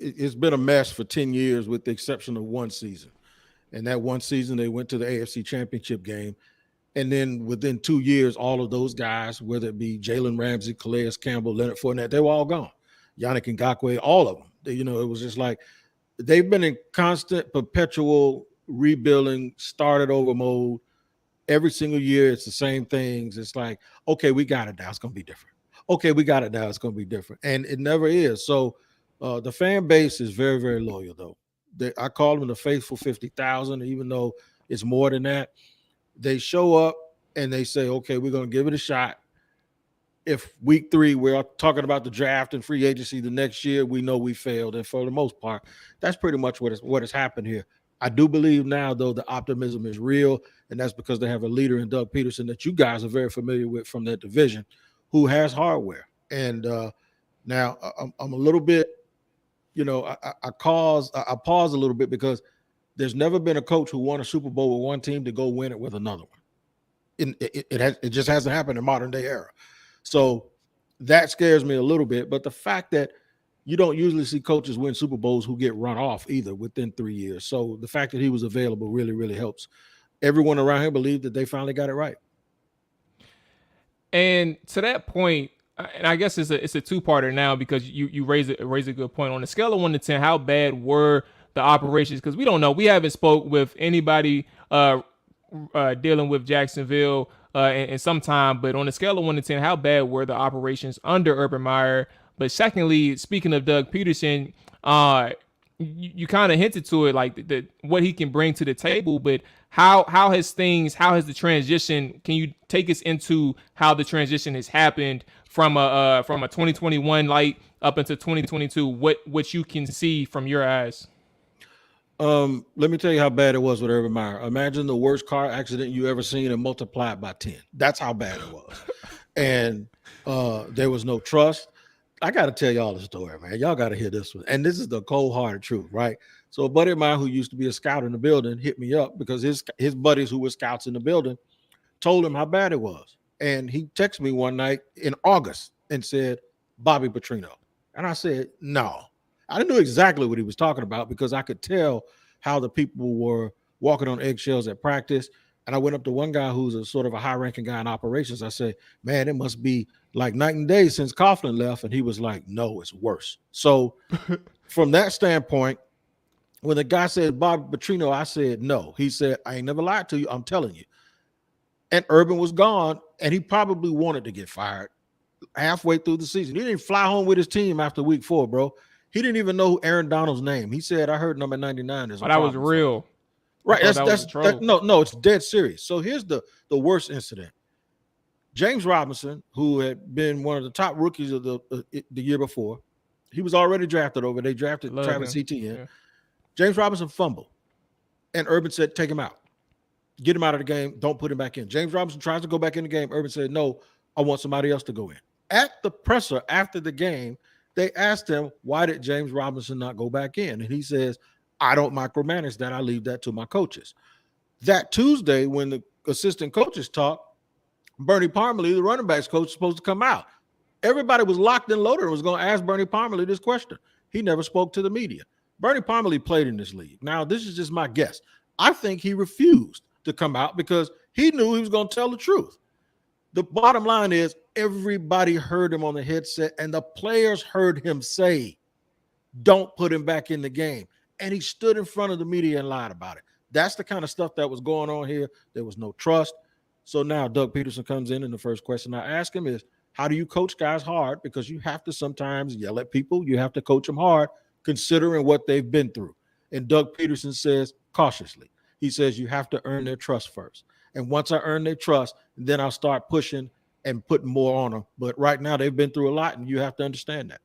it's been a mess for 10 years with the exception of one season. And that one season, they went to the AFC Championship game. And then within 2 years, all of those guys, whether it be Jalen Ramsey, Calais Campbell, Leonard Fournette, they were all gone. Yannick Ngakoue, all of them. It was just like they've been in constant, perpetual rebuilding, started over mode. Every single year, it's the same things. It's like, okay, we got it now. It's going to be different. Okay, we got it now. It's going to be different. And it never is. So the fan base is very, very loyal, though. I call them the faithful 50,000, even though it's more than that. They show up and they say, okay, we're going to give it a shot. If week 3, we're talking about the draft and free agency the next year, we know we failed. And for the most part, that's pretty much what has happened here. I do believe now, though, the optimism is real, and that's because they have a leader in Doug Peterson that you guys are very familiar with from that division, who has hardware. And now I'm a little bit, I pause a little bit because there's never been a coach who won a Super Bowl with one team to go win it with another one. It just hasn't happened in modern day era. So that scares me a little bit. But the fact that you don't usually see coaches win Super Bowls who get run off either within 3 years. So the fact that he was available really, really helps. Everyone around here believed that they finally got it right. And to that point, and I guess it's a two-parter now because you raise a good point. On a scale of 1 to 10, how bad were the operations? Because we don't know. We haven't spoke with anybody dealing with Jacksonville in some time. But on a scale of 1 to 10, how bad were the operations under Urban Meyer? But secondly, speaking of Doug Peterson, you kind of hinted to it, like what he can bring to the table. But how has the transition? Can you take us into how the transition has happened from a 2021 light up into 2022? What you can see from your eyes? Let me tell you how bad it was with Urban Meyer. Imagine the worst car accident you ever seen and multiply it by 10. That's how bad it was. And there was no trust. I got to tell y'all the story, man. Y'all got to hear this one. And this is the cold-hearted truth, right? So a buddy of mine who used to be a scout in the building hit me up because his buddies who were scouts in the building told him how bad it was. And he texted me one night in August and said, Bobby Petrino. And I said, no. I didn't know exactly what he was talking about because I could tell how the people were walking on eggshells at practice. And I went up to one guy who's a sort of a high-ranking guy in operations. I said, man, it must be like night and day since Coughlin left. And he was like, no, it's worse. So from that standpoint, when the guy said Bobby Petrino, I said, no. He said, I ain't never lied to you. I'm telling you. And Urban was gone, and he probably wanted to get fired halfway through the season. He didn't fly home with his team after week 4, bro. He didn't even know Aaron Donald's name. He said, I heard number 99 is a that was real. Right. No, it's dead serious. So here's the worst incident. James Robinson, who had been one of the top rookies of the year before, he was already drafted over. They drafted Travis Etienne. Yeah. James Robinson fumbled, and Urban said, take him out. Get him out of the game. Don't put him back in. James Robinson tries to go back in the game. Urban said, no, I want somebody else to go in. At the presser after the game, they asked him, why did James Robinson not go back in? And he says, I don't micromanage that. I leave that to my coaches. That Tuesday, when the assistant coaches talked, Bernie Parmalee, the running backs coach, was supposed to come out. Everybody was locked and loaded and was going to ask Bernie Parmalee this question. He never spoke to the media. Bernie Parmalee played in this league. Now, this is just my guess. I think he refused to come out because he knew he was going to tell the truth. The bottom line is everybody heard him on the headset, and the players heard him say, don't put him back in the game. And he stood in front of the media and lied about it. That's the kind of stuff that was going on here. There was no trust. So now Doug Peterson comes in, and the first question I ask him is, how do you coach guys hard? Because you have to sometimes yell at people. You have to coach them hard, considering what they've been through. And Doug Peterson says cautiously. He says you have to earn their trust first. And once I earn their trust, then I'll start pushing and putting more on them. But right now they've been through a lot, and you have to understand that.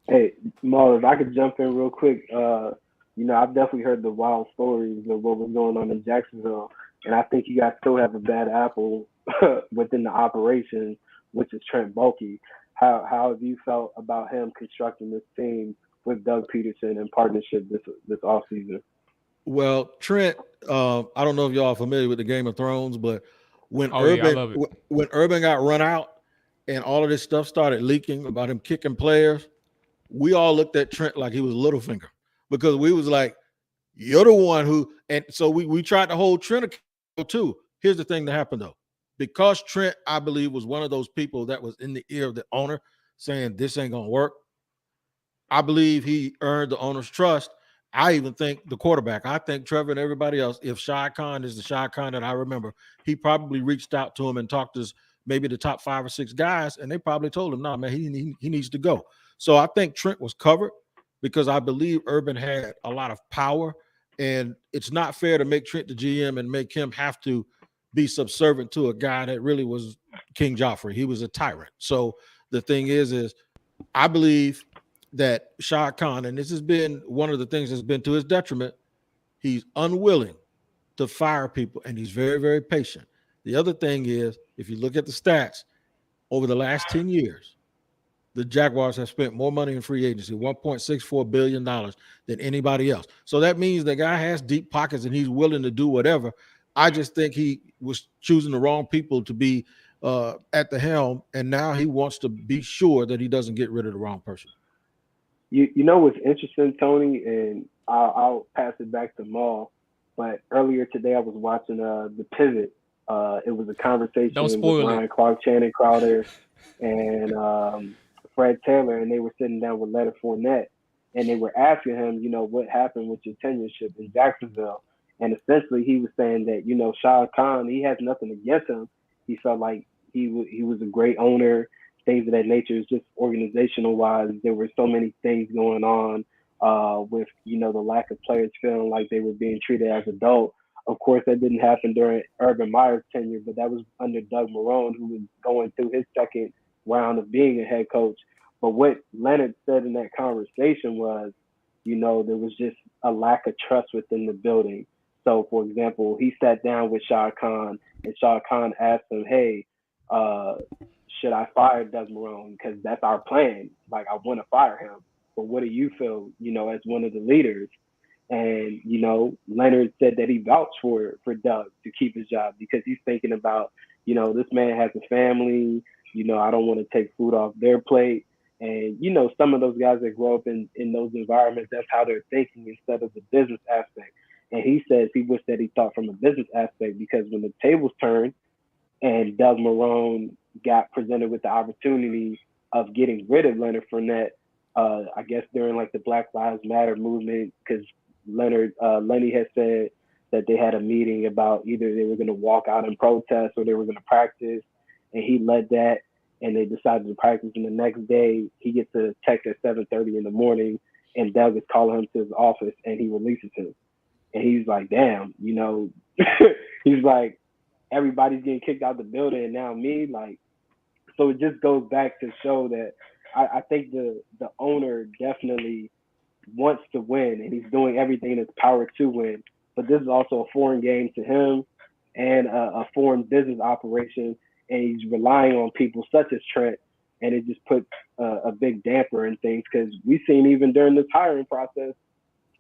Hey, Mual, if I could jump in real quick, I've definitely heard the wild stories of what was going on in Jacksonville, and I think you guys still have a bad apple within the operation, which is Trent Baalke. How have you felt about him constructing this team with Doug Peterson in partnership this offseason? Well, Trent, I don't know if y'all are familiar with the Game of Thrones, but when I love it. when Urban got run out and all of this stuff started leaking about him kicking players, we all looked at Trent like he was Littlefinger, because we was like, you're the one who, and so we tried to hold Trent accountable too. Here's the thing that happened though. Because Trent, I believe, was one of those people that was in the ear of the owner saying this ain't gonna work, I believe he earned the owner's trust. I even think the quarterback, I think Trevor and everybody else, if Shad Khan is the Shad Khan that I remember, he probably reached out to him and talked to maybe the top 5 or 6 guys, and they probably told him, no, man, he needs to go. So I think Trent was covered because I believe Urban had a lot of power, and it's not fair to make Trent the GM and make him have to be subservient to a guy that really was King Joffrey. He was a tyrant. So the thing is I believe that Shad Khan, and this has been one of the things that's been to his detriment, he's unwilling to fire people, and he's very, very patient. The other thing is, if you look at the stats, over the last 10 years, the Jaguars have spent more money in free agency, $1.64 billion, than anybody else. So that means the guy has deep pockets and he's willing to do whatever. I just think he was choosing the wrong people to be at the helm, and now he wants to be sure that he doesn't get rid of the wrong person. You know what's interesting, Tony, and I'll pass it back to Mual, but earlier today I was watching The Pivot. It was a conversation with Ryan Clark, Channing Crowder, and Fred Taylor, and they were sitting down with Leonard Fournette, and they were asking him, what happened with your tenureship in Jacksonville. And essentially he was saying that, Shad Khan, he has nothing against him. He felt like he was a great owner, things of that nature. It's just organizational wise, there were so many things going on with, the lack of players feeling like they were being treated as adults. Of course, that didn't happen during Urban Meyer's tenure, but that was under Doug Marrone, who was going through his second round of being a head coach. But what Leonard said in that conversation was, there was just a lack of trust within the building. So, for example, he sat down with Shad Khan, and Shad Khan asked him, hey, should I fire Doug Marrone? Because that's our plan. Like, I want to fire him. But what do you feel, as one of the leaders? And, Leonard said that he vouched for Doug to keep his job because he's thinking about, this man has a family, I don't want to take food off their plate. And, some of those guys that grow up in those environments, that's how they're thinking instead of the business aspect. And he says he wished that he thought from a business aspect, because when the tables turned and Doug Marrone got presented with the opportunity of getting rid of Leonard Fournette, I guess during like the Black Lives Matter movement, because Lenny had said that they had a meeting about either they were going to walk out and protest or they were going to practice, and he led that, and they decided to practice. And the next day, he gets a text at 7:30 in the morning, and Doug is calling him to his office, and he releases him. And he's like, damn, he's like, everybody's getting kicked out the building, and now me, like, so it just goes back to show that I think the owner definitely wants to win, and he's doing everything in his power to win. But this is also a foreign game to him and a foreign business operation, and he's relying on people such as Trent, and it just puts a big damper in things, because we've seen even during this hiring process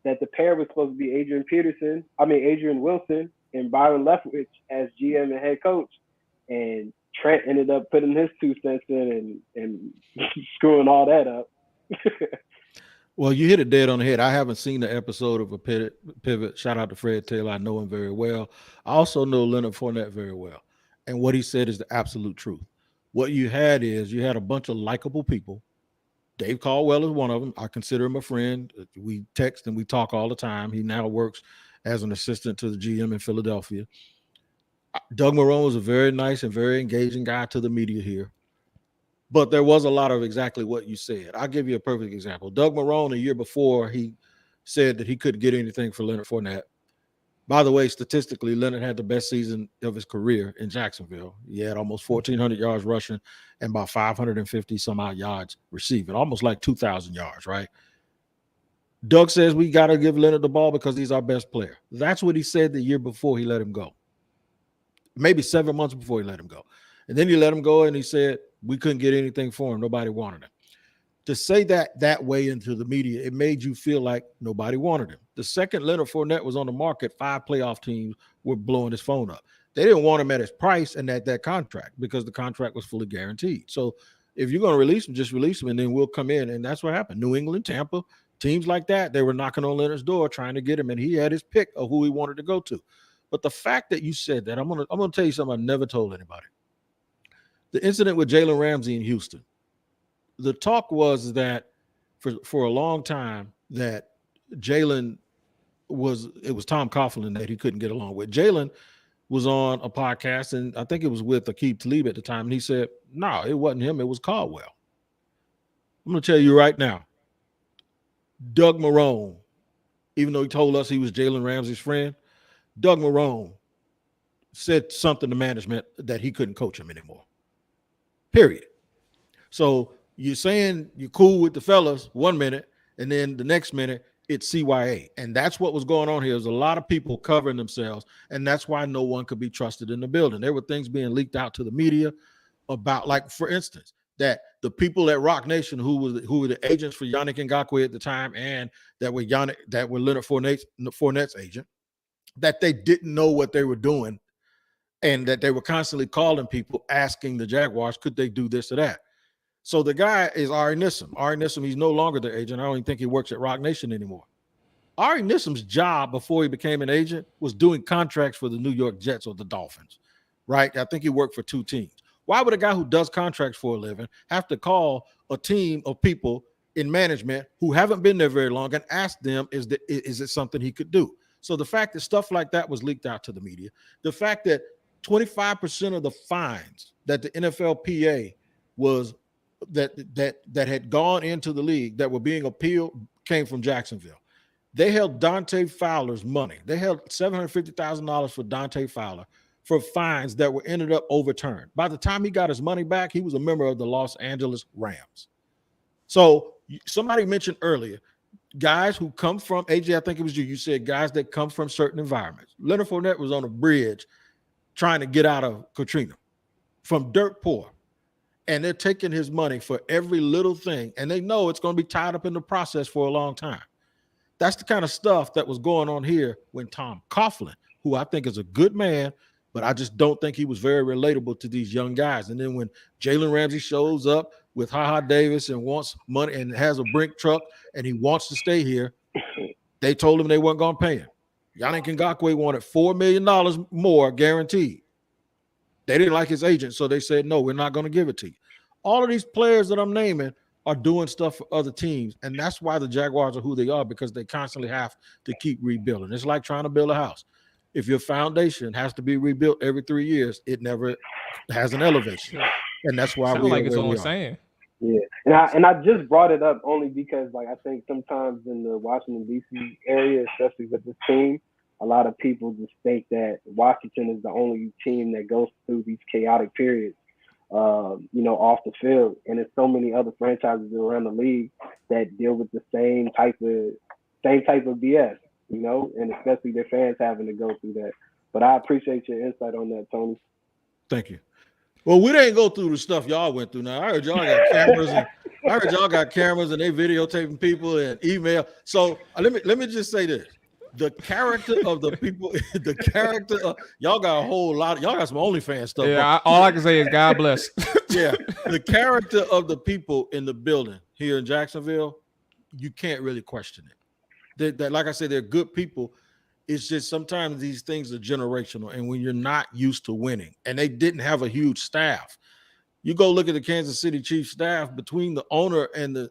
that the pair was supposed to be Adrian Wilson and Byron Leftwich as GM and head coach, and Trent ended up putting his 2 cents in and screwing all that up. Well, you hit it dead on the head. I haven't seen the episode of A Pivot. Shout out to Fred Taylor. I know him very well. I also know Leonard Fournette very well. And what he said is the absolute truth. What you had a bunch of likable people. Dave Caldwell is one of them. I consider him a friend. We text and we talk all the time. He now works as an assistant to the GM in Philadelphia. Doug Marrone was a very nice and very engaging guy to the media here. But there was a lot of exactly what you said. I'll give you a perfect example. Doug Marrone, a year before he said that he couldn't get anything for Leonard Fournette. By the way, statistically, Leonard had the best season of his career in Jacksonville. He had almost 1,400 yards rushing and about 550 some odd yards receiving, almost like 2,000 yards, right? Doug says we got to give Leonard the ball because he's our best player. That's what he said the year before he let him go. Maybe 7 months before he let him go. And then he let him go and he said we couldn't get anything for him. Nobody wanted him. To say that way into the media, it made you feel like nobody wanted him. The second Leonard Fournette was on the market, 5 playoff teams were blowing his phone up. They didn't want him at his price and at that contract because the contract was fully guaranteed. So if you're going to release him, just release him and then we'll come in. And that's what happened. New England, Tampa, teams like that, they were knocking on Leonard's door trying to get him, and he had his pick of who he wanted to go to. But the fact that you said that, I'm gonna tell you something I've never told anybody. The incident with Jalen Ramsey in Houston. The talk was that for a long time that Jalen it was Tom Coughlin that he couldn't get along with. Jalen was on a podcast, and I think it was with Aqib Talib at the time, and he said, no, it wasn't him, it was Caldwell. I'm gonna tell you right now. Doug Marrone, even though he told us he was Jalen Ramsey's friend, Doug Marrone said something to management that he couldn't coach him anymore. Period. So you're saying you're cool with the fellas 1 minute, and then the next minute it's CYA. And that's what was going on here. There's a lot of people covering themselves, and that's why no one could be trusted in the building. There were things being leaked out to the media about, like, for instance, that the people at Rock Nation who were the agents for Yannick Ngakoue at the time, and that were Leonard Fournette's agent, that they didn't know what they were doing, and that they were constantly calling people asking the Jaguars, could they do this or that? So the guy is Ari Nissim. Ari Nissim, he's no longer the agent. I don't even think he works at Rock Nation anymore. Ari Nissim's job before he became an agent was doing contracts for the New York Jets or the Dolphins, right? I think he worked for 2 teams. Why would a guy who does contracts for a living have to call a team of people in management who haven't been there very long and ask them, is it something he could do? So the fact that stuff like that was leaked out to the media, the fact that 25% of the fines that the NFLPA was that had gone into the league that were being appealed came from Jacksonville. They held Dante Fowler's money. They held $750,000 for Dante Fowler for fines that were ended up overturned. By the time he got his money back, he was a member of the Los Angeles Rams. So somebody mentioned earlier, guys who come from, AJ, I think it was you said guys that come from certain environments. Leonard Fournette was on a bridge trying to get out of Katrina from dirt poor. And they're taking his money for every little thing. And they know it's going to be tied up in the process for a long time. That's the kind of stuff that was going on here when Tom Coughlin, who I think is a good man, but I just don't think he was very relatable to these young guys. And then when Jalen Ramsey shows up with Ha Davis and wants money and has a brink truck and he wants to stay here, they told him they weren't going to pay him. Yannick Ngakoue wanted $4 million more guaranteed. They didn't like his agent, so they said, no, we're not going to give it to you. All of these players that I'm naming are doing stuff for other teams, and that's why the Jaguars are who they are, because they constantly have to keep rebuilding. It's like trying to build a house. If your foundation has to be rebuilt every 3 years, it never has an elevation, and that's why we like are it's where what we I'm are. saying. Yeah, and I just brought it up only because, like, I think sometimes in the Washington, D.C. area, especially with this team, a lot of people just think that Washington is the only team that goes through these chaotic periods, off the field. And there's so many other franchises around the league that deal with the same type of BS, and especially their fans having to go through that. But I appreciate your insight on that, Tony. Thank you. Well, we didn't go through the stuff y'all went through. Now I heard y'all got cameras, and they videotaping people and email. So let me just say this: the character of the people, y'all got a whole lot. Y'all got some OnlyFans stuff. Yeah, all I can say is God bless. Yeah, the character of the people in the building here in Jacksonville, you can't really question it. That, like I said, they're good people. It's just sometimes these things are generational, and when you're not used to winning, and they didn't have a huge staff. You go look at the Kansas City Chiefs staff between the owner and the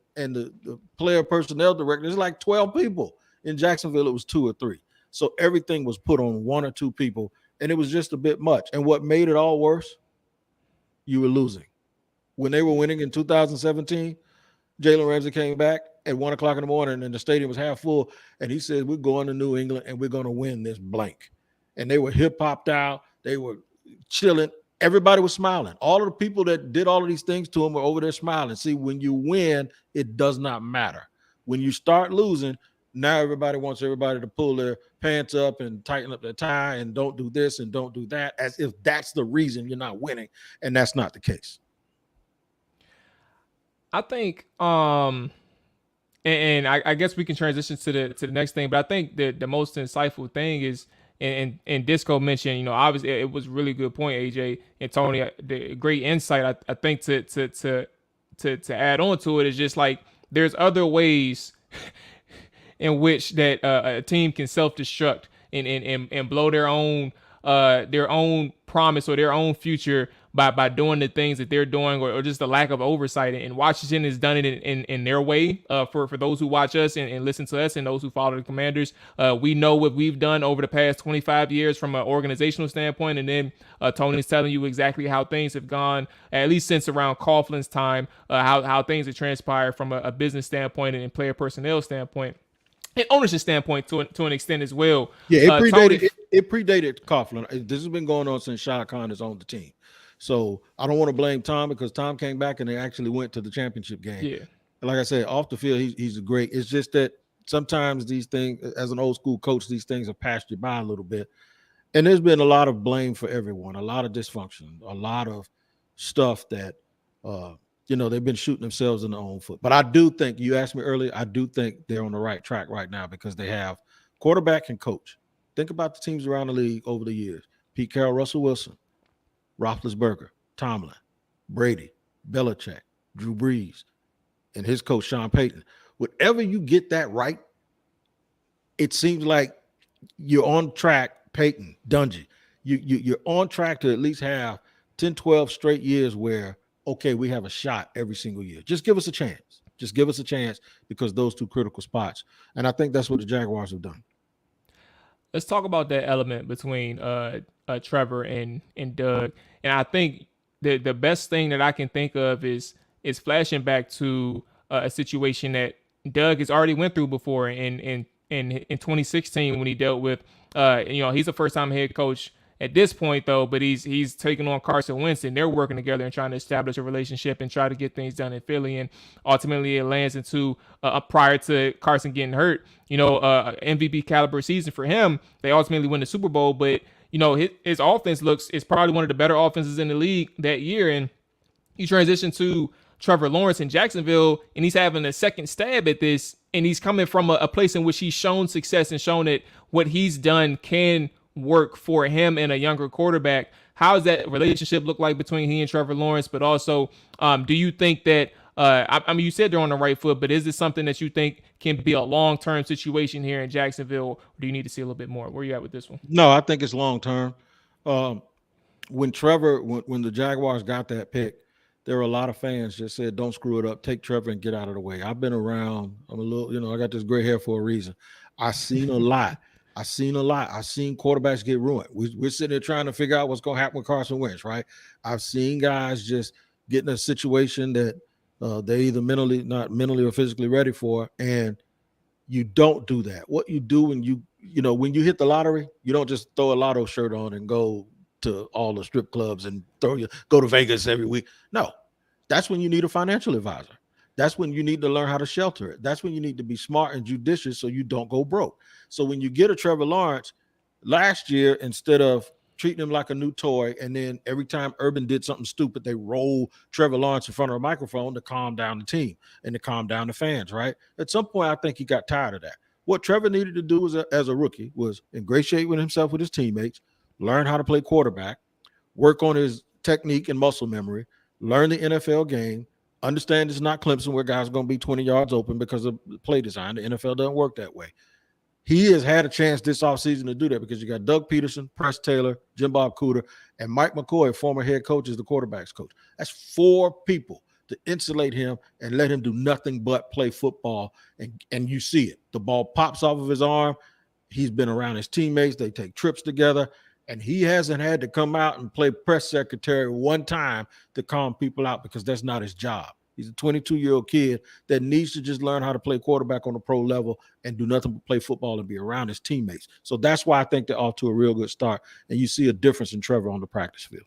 player personnel director. There's like 12 people. In Jacksonville, it was 2 or 3. So everything was put on 1 or 2 people, and it was just a bit much. And what made it all worse, you were losing. When they were winning in 2017, Jalen Ramsey came back at 1 o'clock in the morning and the stadium was half full. And he said, we're going to New England and we're going to win this blank. And they were hip-hopped out. They were chilling. Everybody was smiling. All of the people that did all of these things to him were over there smiling. See, when you win, it does not matter. When you start losing, now everybody wants everybody to pull their pants up and tighten up their tie and don't do this and don't do that, as if that's the reason you're not winning. And that's not the case. I think, and I guess we can transition to the next thing, but I think the most insightful thing is, and Disco mentioned, obviously it was a really good point, AJ and Tony, the great insight. I think to add on to it is just like there's other ways in which that a team can self-destruct and blow their own promise or their own future by doing the things that they're doing, or just the lack of oversight. And Washington has done it in their way. For those who watch us and listen to us and those who follow the Commanders, we know what we've done over the past 25 years from an organizational standpoint. And then Tony's telling you exactly how things have gone, at least since around Coughlin's time, how things have transpired from a business standpoint and player personnel standpoint. And ownership standpoint to an extent as well. Yeah, it predated Coughlin. This has been going on since Shad Khan has owned the team. So I don't want to blame Tom, because Tom came back and they actually went to the championship game. Yeah. Like I said, off the field, he's great. It's just that sometimes these things, as an old school coach, these things have passed you by a little bit. And there's been a lot of blame for everyone, a lot of dysfunction, a lot of stuff that, they've been shooting themselves in their own foot. But I do think, you asked me earlier, I do think they're on the right track right now, because they have quarterback and coach. Think about the teams around the league over the years. Pete Carroll, Russell Wilson, Roethlisberger, Tomlin, Brady, Belichick, Drew Brees, and his coach, Sean Payton. Whatever you get that right, it seems like you're on track. Payton, Dungy, you're on track to at least have 10, 12 straight years where, okay, we have a shot every single year. Just give us a chance. Just give us a chance, because those two critical spots. And I think that's what the Jaguars have done. Let's talk about that element between Trevor and Doug. And I think the best thing that I can think of is flashing back to a situation that Doug has already went through before in 2016 when he dealt with, he's a first-time head coach at this point, though, but he's taking on Carson Wentz, and they're working together and trying to establish a relationship and try to get things done in Philly. And ultimately, it lands into prior to Carson getting hurt, MVP caliber season for him. They ultimately win the Super Bowl, but his offense is probably one of the better offenses in the league that year. And you transition to Trevor Lawrence in Jacksonville, and he's having a second stab at this, and he's coming from a place in which he's shown success and shown that what he's done can work for him and a younger quarterback. How does that relationship look like between he and Trevor Lawrence? But also, do you think that, you said they're on the right foot, but is this something that you think can be a long-term situation here in Jacksonville? Or do you need to see a little bit more? Where are you at with this one? No, I think it's long-term. When the Jaguars got that pick, there were a lot of fans just said, don't screw it up. Take Trevor and get out of the way. I've been around. I'm a little, I got this gray hair for a reason. I've seen a lot. I've seen quarterbacks get ruined. We're sitting there trying to figure out what's going to happen with Carson Wentz, right? I've seen guys just get in a situation that they're either not mentally or physically ready for, and you don't do that. What you do when you hit the lottery, you don't just throw a lotto shirt on and go to all the strip clubs and go to Vegas every week. No, that's when you need a financial advisor. That's when you need to learn how to shelter it. That's when you need to be smart and judicious so you don't go broke. So when you get a Trevor Lawrence last year, instead of treating him like a new toy, and then every time Urban did something stupid, they roll Trevor Lawrence in front of a microphone to calm down the team and to calm down the fans, right? At some point, I think he got tired of that. What Trevor needed to do as a rookie was ingratiate with himself with his teammates, learn how to play quarterback, work on his technique and muscle memory, learn the NFL game, understand it's not Clemson where guys are going to be 20 yards open because of play design. The NFL doesn't work that way. He has had a chance this offseason to do that because you got Doug Peterson, Press Taylor, Jim Bob Cooter, and Mike McCoy, former head coach, is the quarterback's coach. That's 4 people to insulate him and let him do nothing but play football. And you see it. The ball pops off of his arm. He's been around his teammates. They take trips together. And he hasn't had to come out and play press secretary one time to calm people out because that's not his job. He's a 22-year-old kid that needs to just learn how to play quarterback on the pro level and do nothing but play football and be around his teammates. So that's why I think they're off to a real good start. And you see a difference in Trevor on the practice field.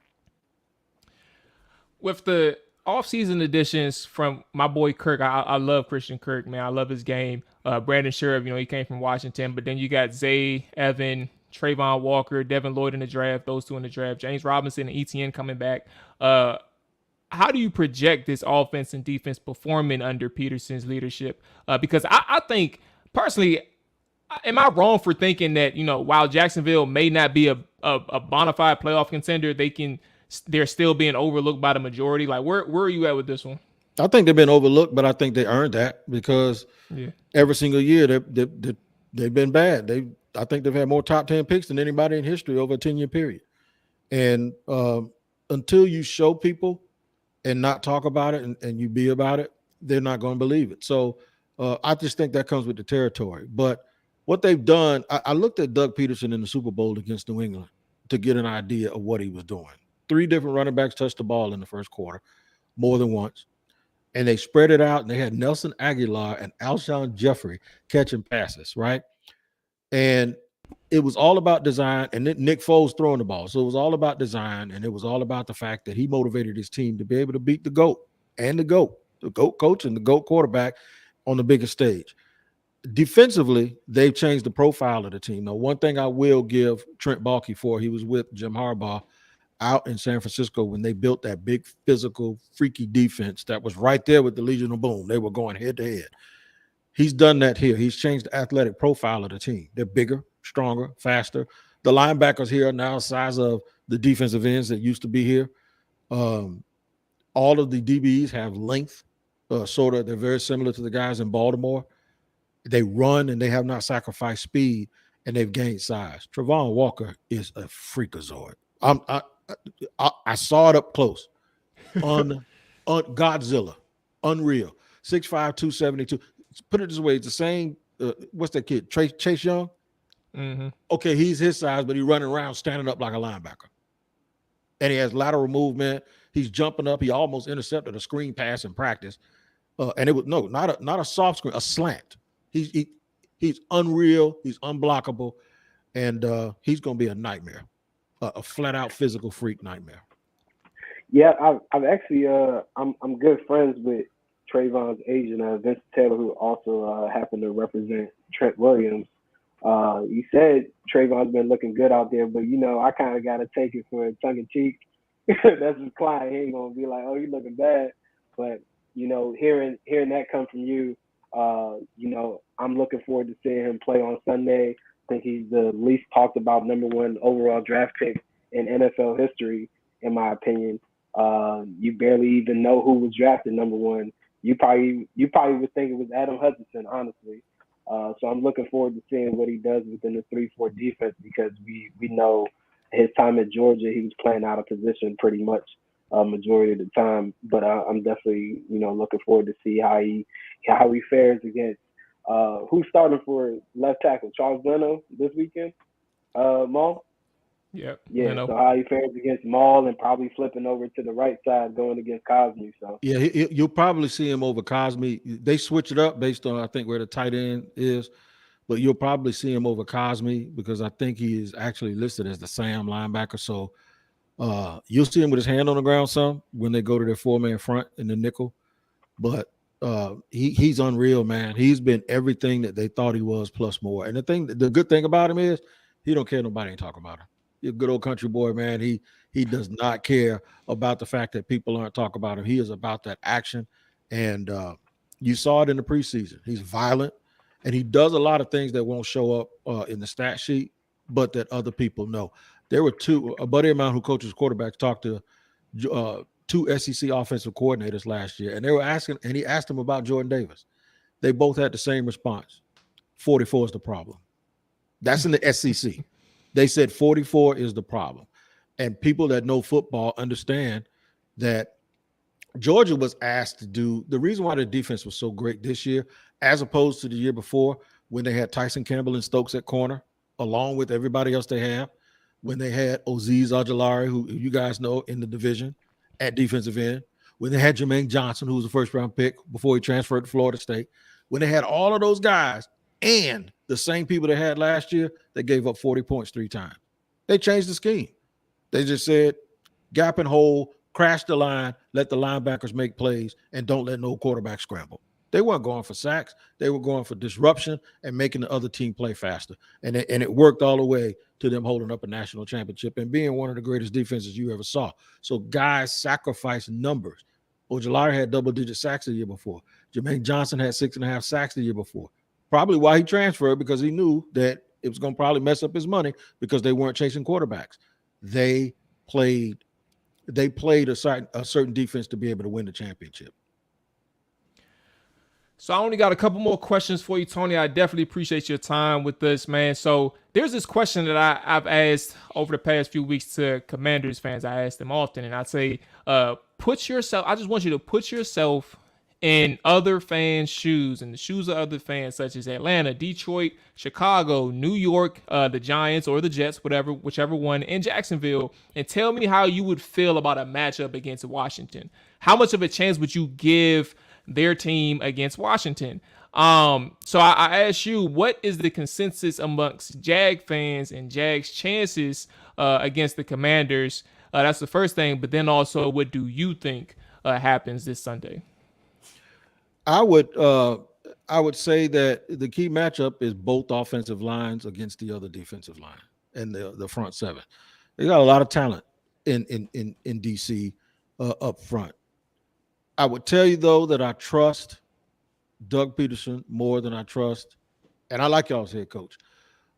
With the offseason additions from my boy Kirk, I love Christian Kirk, man. I love his game. Brandon Scherf, he came from Washington, but then you got Zay, Evan, Trayvon Walker, Devin Lloyd in the draft, those two in the draft, James Robinson and ETN coming back. How do you project this offense and defense performing under Peterson's leadership? Because I think, personally, am I wrong for thinking that, while Jacksonville may not be a bona fide playoff contender, they're still being overlooked by the majority? Like, where are you at with this one? I think they've been overlooked, but I think they earned that because every single year they've been bad. I think they've had more top 10 picks than anybody in history over a 10-year period. And until you show people and not talk about it and you be about it, they're not going to believe it. So I just think that comes with the territory. But what they've done, I looked at Doug Peterson in the Super Bowl against New England to get an idea of what he was doing. 3 different running backs touched the ball in the first quarter more than once. And they spread it out, and they had Nelson Aguilar and Alshon Jeffrey catching passes, right? And it was all about design, and Nick Foles throwing the ball. So it was all about design, and it was all about the fact that he motivated his team to be able to beat the GOAT and the GOAT coach and the GOAT quarterback on the biggest stage. Defensively, they've changed the profile of the team. Now, one thing I will give Trent Baalke for, he was with Jim Harbaugh out in San Francisco when they built that big, physical, freaky defense that was right there with the Legion of Boom. They were going head to head. He's done that here. He's changed the athletic profile of the team. They're bigger, stronger, faster. The linebackers here are now the size of the defensive ends that used to be here. All of the DBs have length, sort of. They're very similar to the guys in Baltimore. They run and they have not sacrificed speed, and they've gained size. Trayvon Walker is a freakazoid. I saw it up close. On Godzilla, unreal. 6'5", 272. Put it this way, it's the same. What's that kid? Chase Young. Mm-hmm. Okay, he's his size, but he's running around standing up like a linebacker, and he has lateral movement. He's jumping up. He almost intercepted a screen pass in practice, and it was not a soft screen, a slant. He's unreal. He's unblockable, and he's going to be a nightmare. A flat out physical freak nightmare. Yeah, I've actually I'm good friends with Trayvon's agent, Vince Taylor, who also happened to represent Trent Williams. He said Trayvon's been looking good out there, but I kind of got to take it for tongue in cheek. That's his client. He ain't gonna be like, "Oh, you looking bad," but hearing that come from you, I'm looking forward to seeing him play on Sunday. I think he's the least talked about number 1 overall draft pick in NFL history, in my opinion. You barely even know who was drafted number 1. You probably would think it was Adam Hutchinson, honestly. So I'm looking forward to seeing what he does within the 3-4 defense, because we know his time at Georgia, he was playing out of position pretty much majority of the time. But I'm definitely looking forward to see how he fares against who's starting for left tackle, Charles Leno this weekend. Mual. Yeah. So how he fares against Mual, and probably flipping over to the right side going against Cosme. So yeah, you'll probably see him over Cosme. They switch it up based on, I think, where the tight end is, but you'll probably see him over Cosme because I think he is actually listed as the Sam linebacker. So you'll see him with his hand on the ground some when they go to their 4-man front in the nickel. But he's unreal, man. He's been everything that they thought he was plus more. And the good thing about him is he don't care nobody ain't talking about him. He's a good old country boy, man. He does not care about the fact that people aren't talking about him. He is about that action. And you saw it in the preseason. He's violent, and he does a lot of things that won't show up in the stat sheet, but that other people know. There were a buddy of mine who coaches quarterbacks talked to 2 SEC offensive coordinators last year, and they were asking, and he asked them about Jordan Davis. They both had the same response. 44 is the problem. That's in the SEC. They said 44 is the problem. And people that know football understand that Georgia was asked to do the reason why the defense was so great this year, as opposed to the year before when they had Tyson Campbell and Stokes at corner, along with everybody else they have, when they had Azeez Ojulari, who you guys know in the division at defensive end, when they had Jermaine Johnson, who was a first-round pick before he transferred to Florida State, when they had all of those guys and the same people they had last year, they gave up 40 points 3 times. They changed the scheme. They just said, gap and hole, crash the line, let the linebackers make plays, and don't let no quarterback scramble. They weren't going for sacks. They were going for disruption and making the other team play faster. And it worked all the way to them holding up a national championship and being one of the greatest defenses you ever saw. So guys sacrifice numbers. Ojulari had double-digit sacks the year before. Jermaine Johnson had 6.5 sacks the year before. Probably why he transferred, because he knew that it was going to probably mess up his money because they weren't chasing quarterbacks. They played a certain defense to be able to win the championship. So I only got a couple more questions for you, Tony. I definitely appreciate your time with us, man. So there's this question that I've asked over the past few weeks to Commanders fans. I ask them often, and I say, I just want you to put yourself in other fans' shoes, in the shoes of other fans, such as Atlanta, Detroit, Chicago, New York, the Giants or the Jets, whichever one, and Jacksonville, and tell me how you would feel about a matchup against Washington. How much of a chance would you give their team against Washington? So I ask you, what is the consensus amongst Jag fans and Jags chances against the Commanders? That's the first thing. But then also, what do you think happens this Sunday? I would say that the key matchup is both offensive lines against the other defensive line and the front seven. They got a lot of talent in DC up front. I would tell you, though, that I trust Doug Peterson more than I trust, and I like y'all's head coach,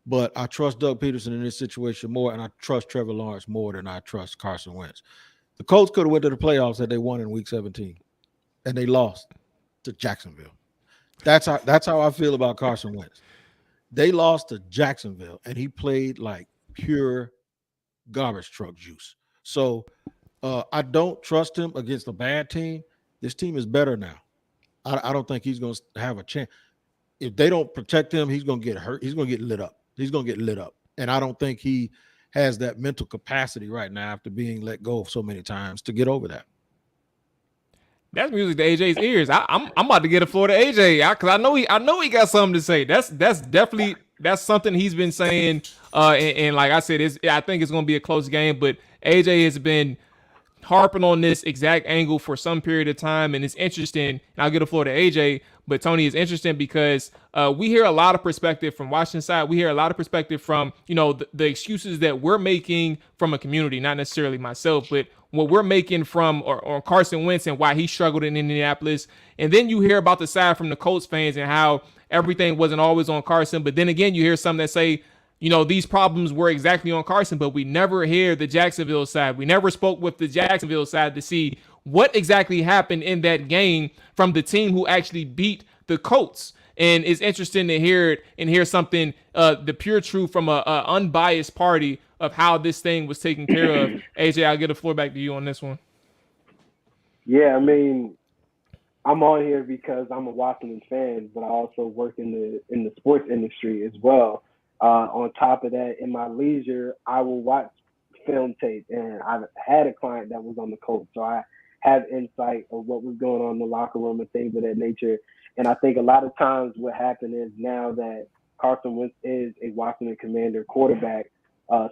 but I trust Doug Peterson in this situation more, and I trust Trevor Lawrence more than I trust Carson Wentz. The Colts could have went to the playoffs had they won in Week 17, and they lost to Jacksonville. That's how I feel about Carson Wentz. They lost to Jacksonville, and he played like pure garbage truck juice. So I don't trust him against a bad team. This team is better now. I don't think he's going to have a chance. If they don't protect him, he's going to get hurt. He's going to get lit up. And I don't think he has that mental capacity right now after being let go so many times to get over that. That's music to AJ's ears. I'm about to get a floor to AJ because I know he got something to say. That's definitely something he's been saying. And like I said, I think it's going to be a close game. But AJ has been harping on this exact angle for some period of time, and it's interesting. And I'll get a floor to AJ, but Tony, is interesting because we hear a lot of perspective from Washington side. We hear a lot of perspective from the excuses that we're making from a community, not necessarily myself, but what we're making from or Carson Wentz and why he struggled in Indianapolis. And then you hear about the side from the Colts fans and how everything wasn't always on Carson. But then again, you hear some that say, these problems were exactly on Carson, but we never hear the Jacksonville side. We never spoke with the Jacksonville side to see what exactly happened in that game from the team who actually beat the Colts. And it's interesting to hear it and hear something, the pure truth from a unbiased party of how this thing was taken care of. AJ, I'll get the floor back to you on this one. Yeah, I mean, I'm on here because I'm a Washington fan, but I also work in the sports industry as well. On top of that, in my leisure, I will watch film tape, and I've had a client that was on the Colts, so I have insight of what was going on in the locker room and things of that nature. And I think a lot of times what happened is now that Carson Wentz is a Washington Commander quarterback,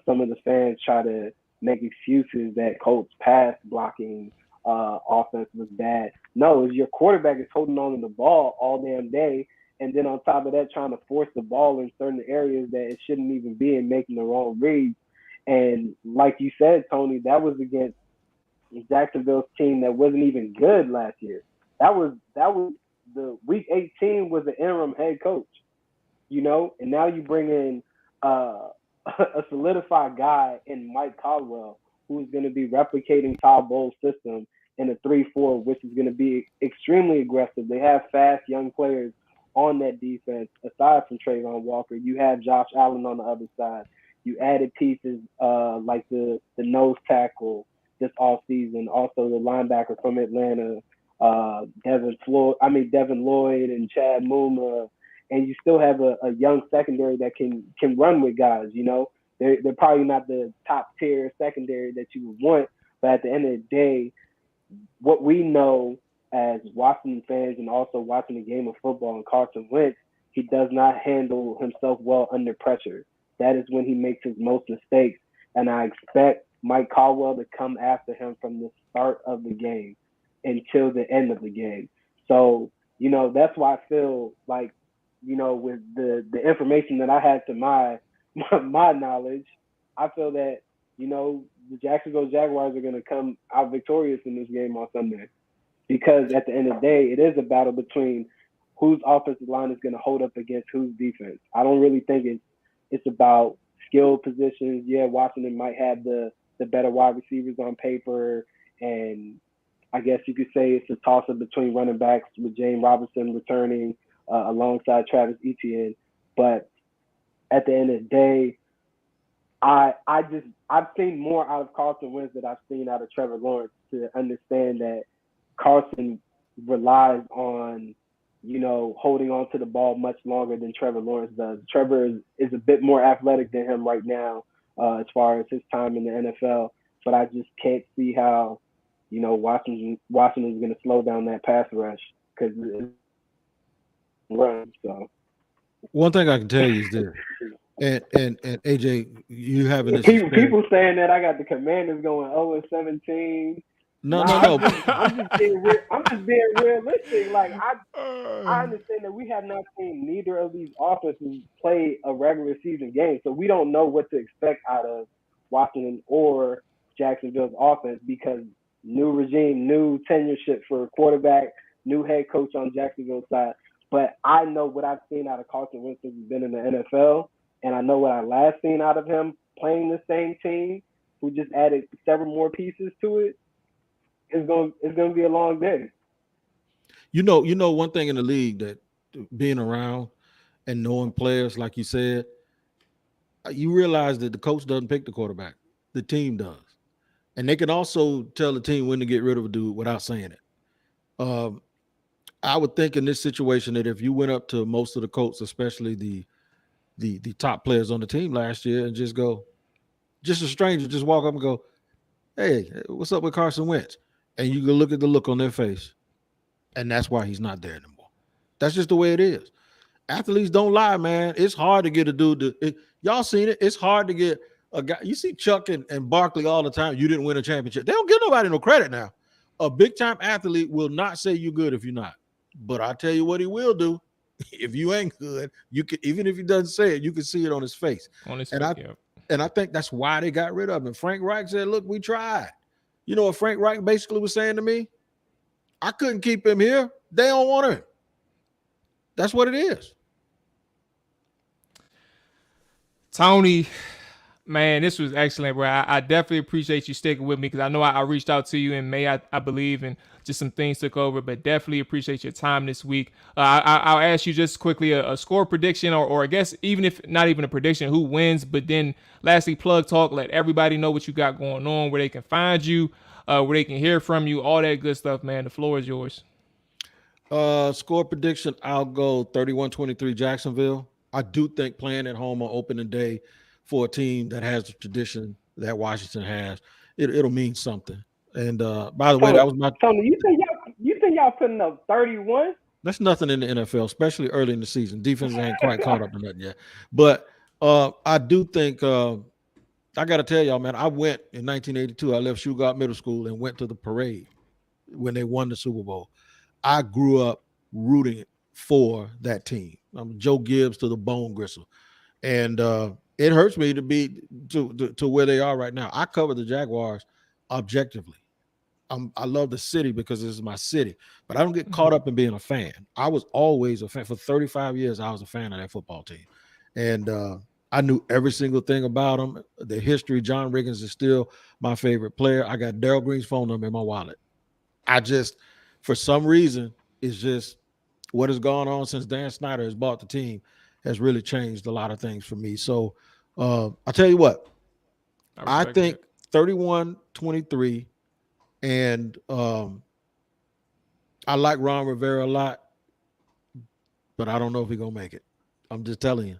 some of the fans try to make excuses that Colts pass blocking offense was bad. No, your quarterback is holding on to the ball all damn day. And then on top of that, trying to force the ball in certain areas that it shouldn't even be and making the wrong reads. And like you said, Tony, that was against Jacksonville's team that wasn't even good last year. That was the Week 18 was the interim head coach, and now you bring in a solidified guy in Mike Caldwell, who's going to be replicating Todd Bowles' system in a 3-4, which is going to be extremely aggressive. They have fast young players on that defense. Aside from Trayvon Walker, you have Josh Allen on the other side. You added pieces like the nose tackle this offseason, also the linebacker from Atlanta, Devin Lloyd and Chad Muma, and you still have a young secondary that can run with guys. They're probably not the top tier secondary that you would want, but at the end of the day, what we know as Washington fans and also watching the game of football and Carson Wentz, he does not handle himself well under pressure. That is when he makes his most mistakes. And I expect Mike Caldwell to come after him from the start of the game until the end of the game. So, that's why I feel like, with the information that I had to my knowledge, I feel that, the Jacksonville Jaguars are going to come out victorious in this game on Sunday. Because at the end of the day, it is a battle between whose offensive line is going to hold up against whose defense. I don't really think it's about skill positions. Yeah, Washington might have the better wide receivers on paper, and I guess you could say it's a toss-up between running backs with James Robinson returning alongside Travis Etienne. But at the end of the day, I've seen more out of Carson Wentz than I've seen out of Trevor Lawrence to understand that Carson relies on, holding on to the ball much longer than Trevor Lawrence does. Trevor is a bit more athletic than him right now as far as his time in the NFL, but I just can't see how, Washington is going to slow down that pass rush because it's run. So one thing I can tell you is this. And AJ, you having this people saying that I got the Commanders going 0-17. No. I'm just being realistic. Like I understand that we have not seen neither of these offenses play a regular season game, so we don't know what to expect out of Washington or Jacksonville's offense because new regime, new tenureship for quarterback, new head coach on Jacksonville's side. But I know what I've seen out of Carson Wentz since he's been in the NFL, and I know what I last seen out of him playing the same team, who just added several more pieces to it. It's going to be a long day. One thing in the league that being around and knowing players, like you said, you realize that the coach doesn't pick the quarterback, the team does, and they can also tell the team when to get rid of a dude without saying it. I would think in this situation that if you went up to most of the Colts, especially the top players on the team last year, and just a stranger, just walk up and go, "Hey, what's up with Carson Wentz?" And you can look at the look on their face, and that's why he's not there anymore. That's just the way it is. Athletes don't lie, man. It's hard to get a dude y'all seen it. It's hard to get a guy. You see Chuck and Barkley all the time. You didn't win a championship. They don't give nobody no credit now. A big-time athlete will not say you're good if you're not. But I tell you what he will do. If you ain't good, you can, even if he doesn't say it, you can see it on his face. And I think that's why they got rid of him. Frank Reich said, "Look, we tried." You know what Frank Reich basically was saying to me? I couldn't keep him here. They don't want him. That's what it is. Tony, man, this was excellent, bro. I definitely appreciate you sticking with me because I know I reached out to you in May, I believe, and just some things took over, but definitely appreciate your time this week. I'll ask you just quickly a score prediction, or I guess even if not even a prediction, who wins, but then lastly, plug talk, let everybody know what you got going on, where they can find you, where they can hear from you, all that good stuff, man. The floor is yours. Score prediction, I'll go 31-23 Jacksonville. I do think playing at home on opening day for a team that has the tradition that Washington has, it'll mean something. And by the way, that was my Tony. You think y'all putting up 31? That's nothing in the NFL, especially early in the season. Defense ain't quite caught up to nothing yet. But I do think I got to tell y'all, man. I went in 1982. I left Shugart Middle School and went to the parade when they won the Super Bowl. I grew up rooting for that team. I'm Joe Gibbs to the bone gristle, and it hurts me to be to where they are right now. I cover the Jaguars objectively. I love the city because this is my city, but I don't get caught up in being a fan. I was always a fan. For 35 years, I was a fan of that football team, and I knew every single thing about them. The history. John Wiggins is still my favorite player. I got Darryl Green's phone number in my wallet. I just, for some reason, it's just what has gone on since Dan Snyder has bought the team has really changed a lot of things for me. So I'll tell you what, I think 31-23, and I like Ron Rivera a lot, but I don't know if he's going to make it. I'm just telling you.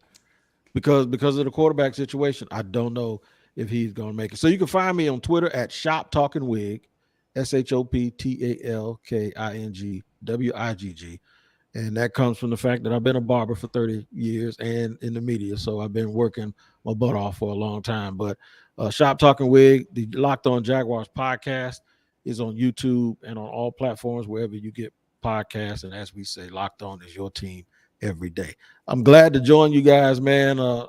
Because of the quarterback situation, I don't know if he's going to make it. So you can find me on Twitter at ShopTalkingWig. ShopTalkingWiggG. And that comes from the fact that I've been a barber for 30 years and in the media. So I've been working my butt off for a long time. But Shop Talking Wig, the Locked On Jaguars podcast, is on YouTube and on all platforms wherever you get podcasts. And as we say, Locked On is your team every day. I'm glad to join you guys, man. I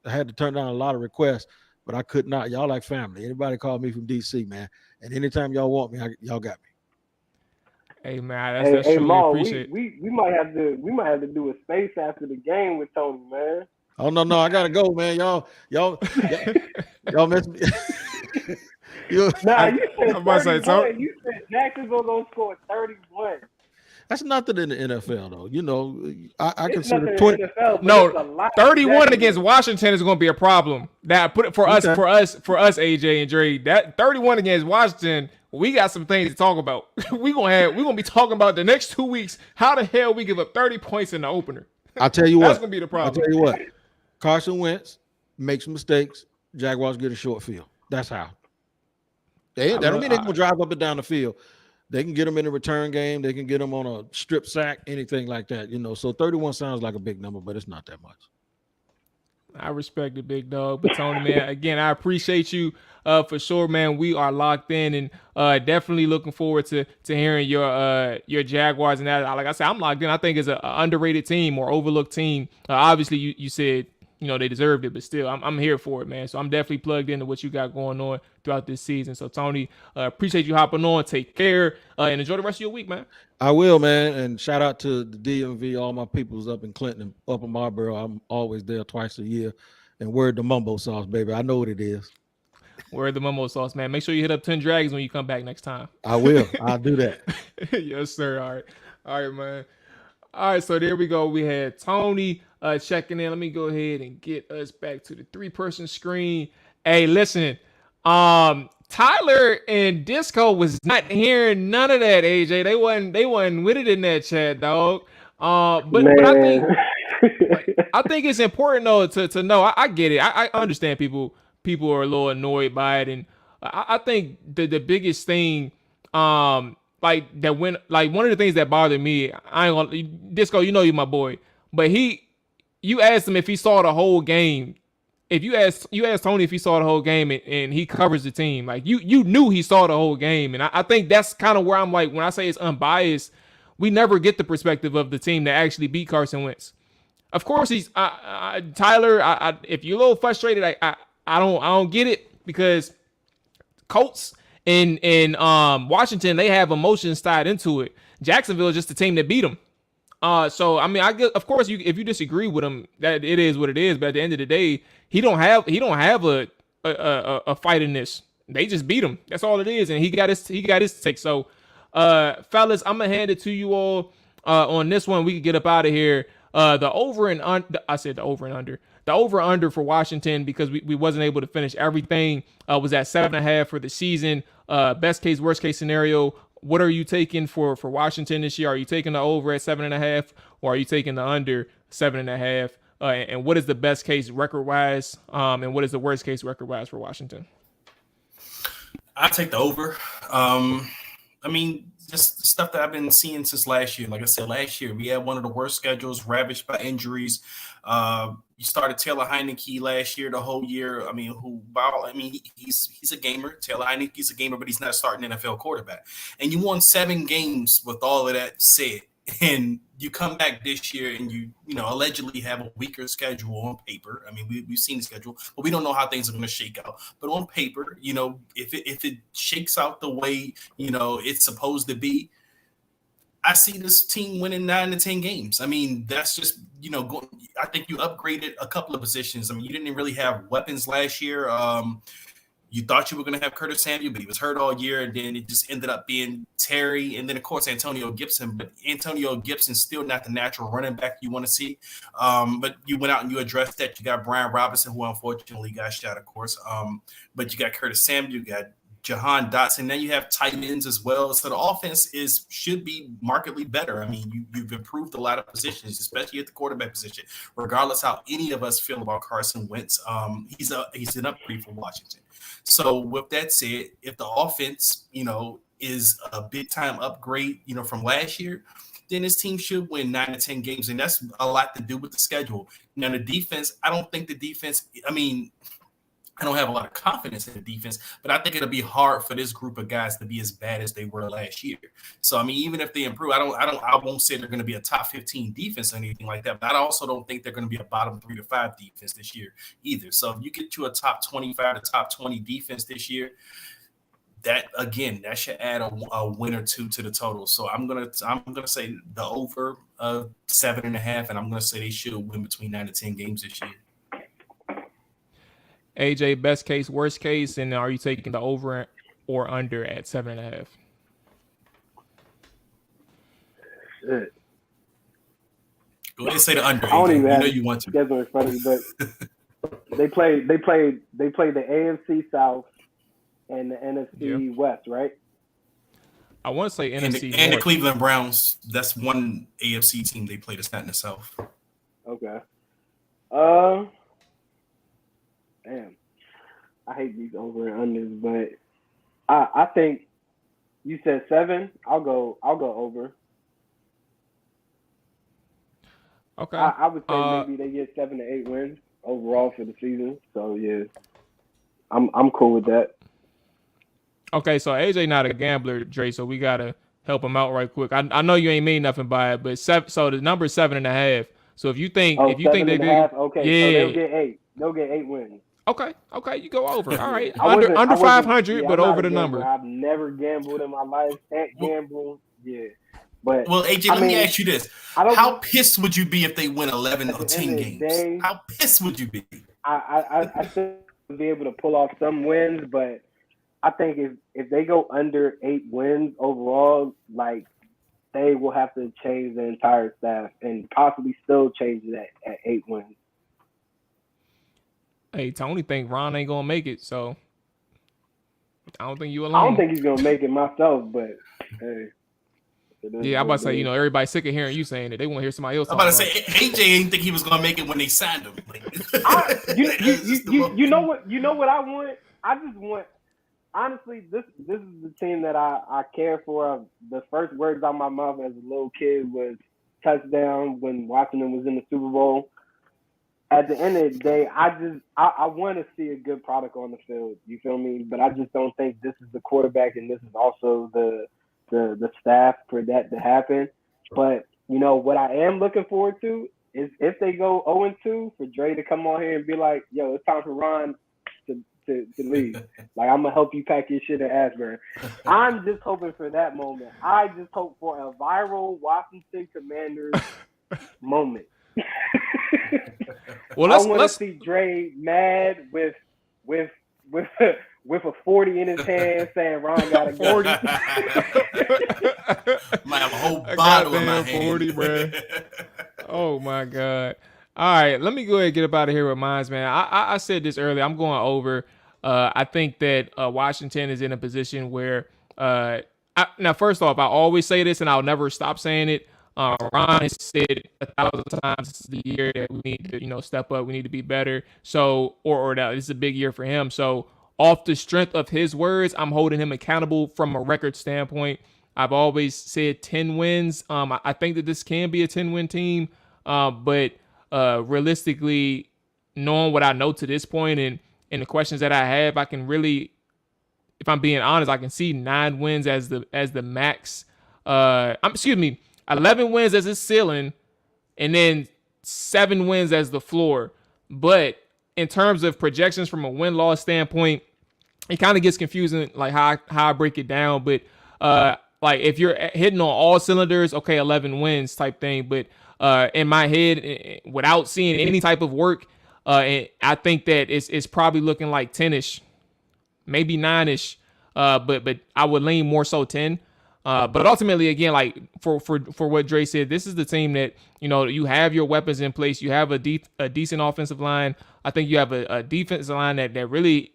had to turn down a lot of requests, but I could not. Y'all like family. Anybody call me from DC, man. And anytime y'all want me, y'all got me. Hey man, that's truly Mual, appreciate. we might have to do a space after the game with Tony, man. Oh no, I gotta go, man. Y'all miss me. You said I'm about to say, 31. You said Jacksonville gonna score 31. That's nothing in the NFL, though. You know, I It's consider nothing 20. in the NFL, but No, it's a lot 31 against Washington is going to be a problem. That put it for us, AJ and Dre. That 31 against Washington, we got some things to talk about. we're gonna be talking about the next 2 weeks. How the hell we give up 30 points in the opener? I'll tell you what. That's gonna be the problem. I'll tell you what. Carson Wentz makes mistakes. Jaguars get a short field. That's how. That don't mean they're gonna drive up and down the field. They can get them in a return game. They can get them on a strip sack, anything like that. You know, so 31 sounds like a big number, but it's not that much. I respect it, big dog. But Tony, man, again, I appreciate you for sure, man. We are locked in and definitely looking forward to hearing your Jaguars. And that, like I said, I'm locked in. I think it's an underrated team or overlooked team. Obviously, you said, you know, they deserved it, but still, I'm here for it, man. So I'm definitely plugged into what you got going on throughout this season. So Tony, appreciate you hopping on. Take care and enjoy the rest of your week, man. I will, man. And shout out to the DMV, all my peoples up in Clinton and up in Marlboro. I'm always there twice a year. And word the mumbo sauce, baby. I know what it is. Word the mumbo sauce, man. Make sure you hit up 10 Dragons when you come back next time. I will. I'll do that. Yes, sir. All right, man. All right, so there we go. We had Tony checking in. Let me go ahead and get us back to the 3-person screen. Hey, listen, Tyler and Disco was not hearing none of that, AJ. They wasn't with it in that chat, dog. But I think it's important though to know. I get it. I understand people are a little annoyed by it, and I think the biggest thing, like that when like one of the things that bothered me, I ain't gonna Disco, you know you my boy, but you asked him if he saw the whole game. If you asked Tony if he saw the whole game and he covers the team, like you knew he saw the whole game, and I think that's kind of where I'm like when I say it's unbiased, we never get the perspective of the team that actually beat Carson Wentz. Of course, he's Tyler. If you're a little frustrated, I don't get it because Colts and Washington, they have emotions tied into it. Jacksonville is just the team that beat them. So I mean, I guess of course if you disagree with him, that it is what it is. But at the end of the day, he don't have a fight in this. They just beat him. That's all it is, and he got his take. So, fellas, I'm gonna hand it to you all on this one. We can get up out of here. The over and under. I said the over and under. The over under for Washington because we wasn't able to finish everything. Was at 7.5 for the season. Best case, worst case scenario. What are you taking for Washington this year? Are you taking the over at 7.5, or are you taking the under 7.5? And what is the best case record wise? And what is the worst case record wise for Washington? I take the over. I mean, just stuff that I've been seeing since last year. Like I said, last year we had one of the worst schedules, ravaged by injuries. You started Taylor Heineke last year, the whole year. I mean, he's a gamer. Taylor Heineke's a gamer, but he's not a starting NFL quarterback. And you won 7 games with all of that said. And you come back this year and you allegedly have a weaker schedule on paper. I mean, we've seen the schedule, but we don't know how things are going to shake out. But on paper, if it shakes out the way, it's supposed to be, I see this team winning 9 to 10 games. I mean, that's just, I think you upgraded a couple of positions. I mean, you didn't really have weapons last year. You thought you were going to have Curtis Samuel, but he was hurt all year, and then it just ended up being Terry, and then, of course, Antonio Gibson. But Antonio Gibson's still not the natural running back you want to see. But you went out and you addressed that. You got Brian Robinson, who unfortunately got shot, of course. But you got Curtis Samuel, you got Jahan Dotson. Now you have tight ends as well. So the offense should be markedly better. I mean, you've improved a lot of positions, especially at the quarterback position. Regardless how any of us feel about Carson Wentz, he's an upgrade for Washington. So with that said, if the offense, is a big time upgrade, from last year, then this team should win 9 to 10 games. And that's a lot to do with the schedule. Now, the defense, I don't think the defense, I don't have a lot of confidence in the defense, but I think it'll be hard for this group of guys to be as bad as they were last year. So, even if they improve, I won't say they're going to be a top 15 defense or anything like that, but I also don't think they're going to be a bottom 3 to 5 defense this year either. So if you get to a top 25 to top 20 defense this year, that should add a win or two to the total. So I'm gonna say the over 7.5, and I'm gonna say they should win between 9 to 10 games this year. AJ, best case, worst case, and are you taking the over or under at 7.5? Shit. Go ahead and say the under. I don't even have you want to. Schedule in front of me, but they played the AFC South and the NFC West, right? I want to say NFC and the North. Cleveland Browns. That's one AFC team they played. It's not in the South. Okay. Damn, I hate these over and unders, but I think you said 7. I'll go over. Okay. I would say maybe they get 7 to 8 wins overall for the season. So yeah, I'm cool with that. Okay, so AJ not a gambler, Dre, so we gotta help him out right quick. I know you ain't mean nothing by it, but so the number is 7.5. So if you think they do, okay, yeah, so they'll get 8. They'll get 8 wins. Okay, you go over. All right, under 500, but over the number. I've never gambled in my life. Can't gamble, But well, AJ, let me ask you this: how pissed would you be if they win 11 or 10 games? How pissed would you be? I still be able to pull off some wins, but I think if they go under 8 wins overall, like they will have to change the entire staff and possibly still change it at 8 wins. Hey, Tony think Ron ain't gonna make it, so I don't think you alone. I don't think he's gonna make it myself, but hey. Yeah, I'm about to say, everybody's sick of hearing you saying it. They want to hear somebody else. I'm about to say, AJ ain't think he was gonna make it when they signed him. You know what I want? I just want, honestly, this is the team that I care for. The first words out my mouth as a little kid was touchdown when Washington was in the Super Bowl. At the end of the day, I want to see a good product on the field. You feel me? But I just don't think this is the quarterback, and this is also the staff for that to happen. But what I am looking forward to is if they go 0-2, for Dre to come on here and be like, "Yo, it's time for Ron to leave. Like, I'm gonna help you pack your shit in Ashburn." I'm just hoping for that moment. I just hope for a viral Washington Commanders moment. Well, I want to see Dre mad with a 40 in his hand saying Ron got a 40. Might have a whole bottle in my hand. 40, bro. Oh my God. All right, let me go ahead and get up out of here with mine, man. I said this earlier. I'm going over. I think that Washington is in a position where now, first off, I always say this and I'll never stop saying it. Ron has said 1,000 times this is the year that we need to, step up. We need to be better. So, or that this is a big year for him. So, off the strength of his words, I'm holding him accountable from a record standpoint. I've always said 10 wins. I think that this can be a 10-win team, but realistically, knowing what I know to this point and the questions that I have, I can really, if I'm being honest, I can see 9 wins as the max. 11 wins as his ceiling, and then 7 wins as the floor. But in terms of projections from a win-loss standpoint, it kind of gets confusing, like how I break it down. But like if you're hitting on all cylinders, okay, 11 wins type thing. But in my head, without seeing any type of work, I think that it's probably looking like 10-ish, maybe 9-ish. But I would lean more so 10. But ultimately, again, like for what Dre said, this is the team that, you have your weapons in place. You have a decent offensive line. I think you have a defensive line that really,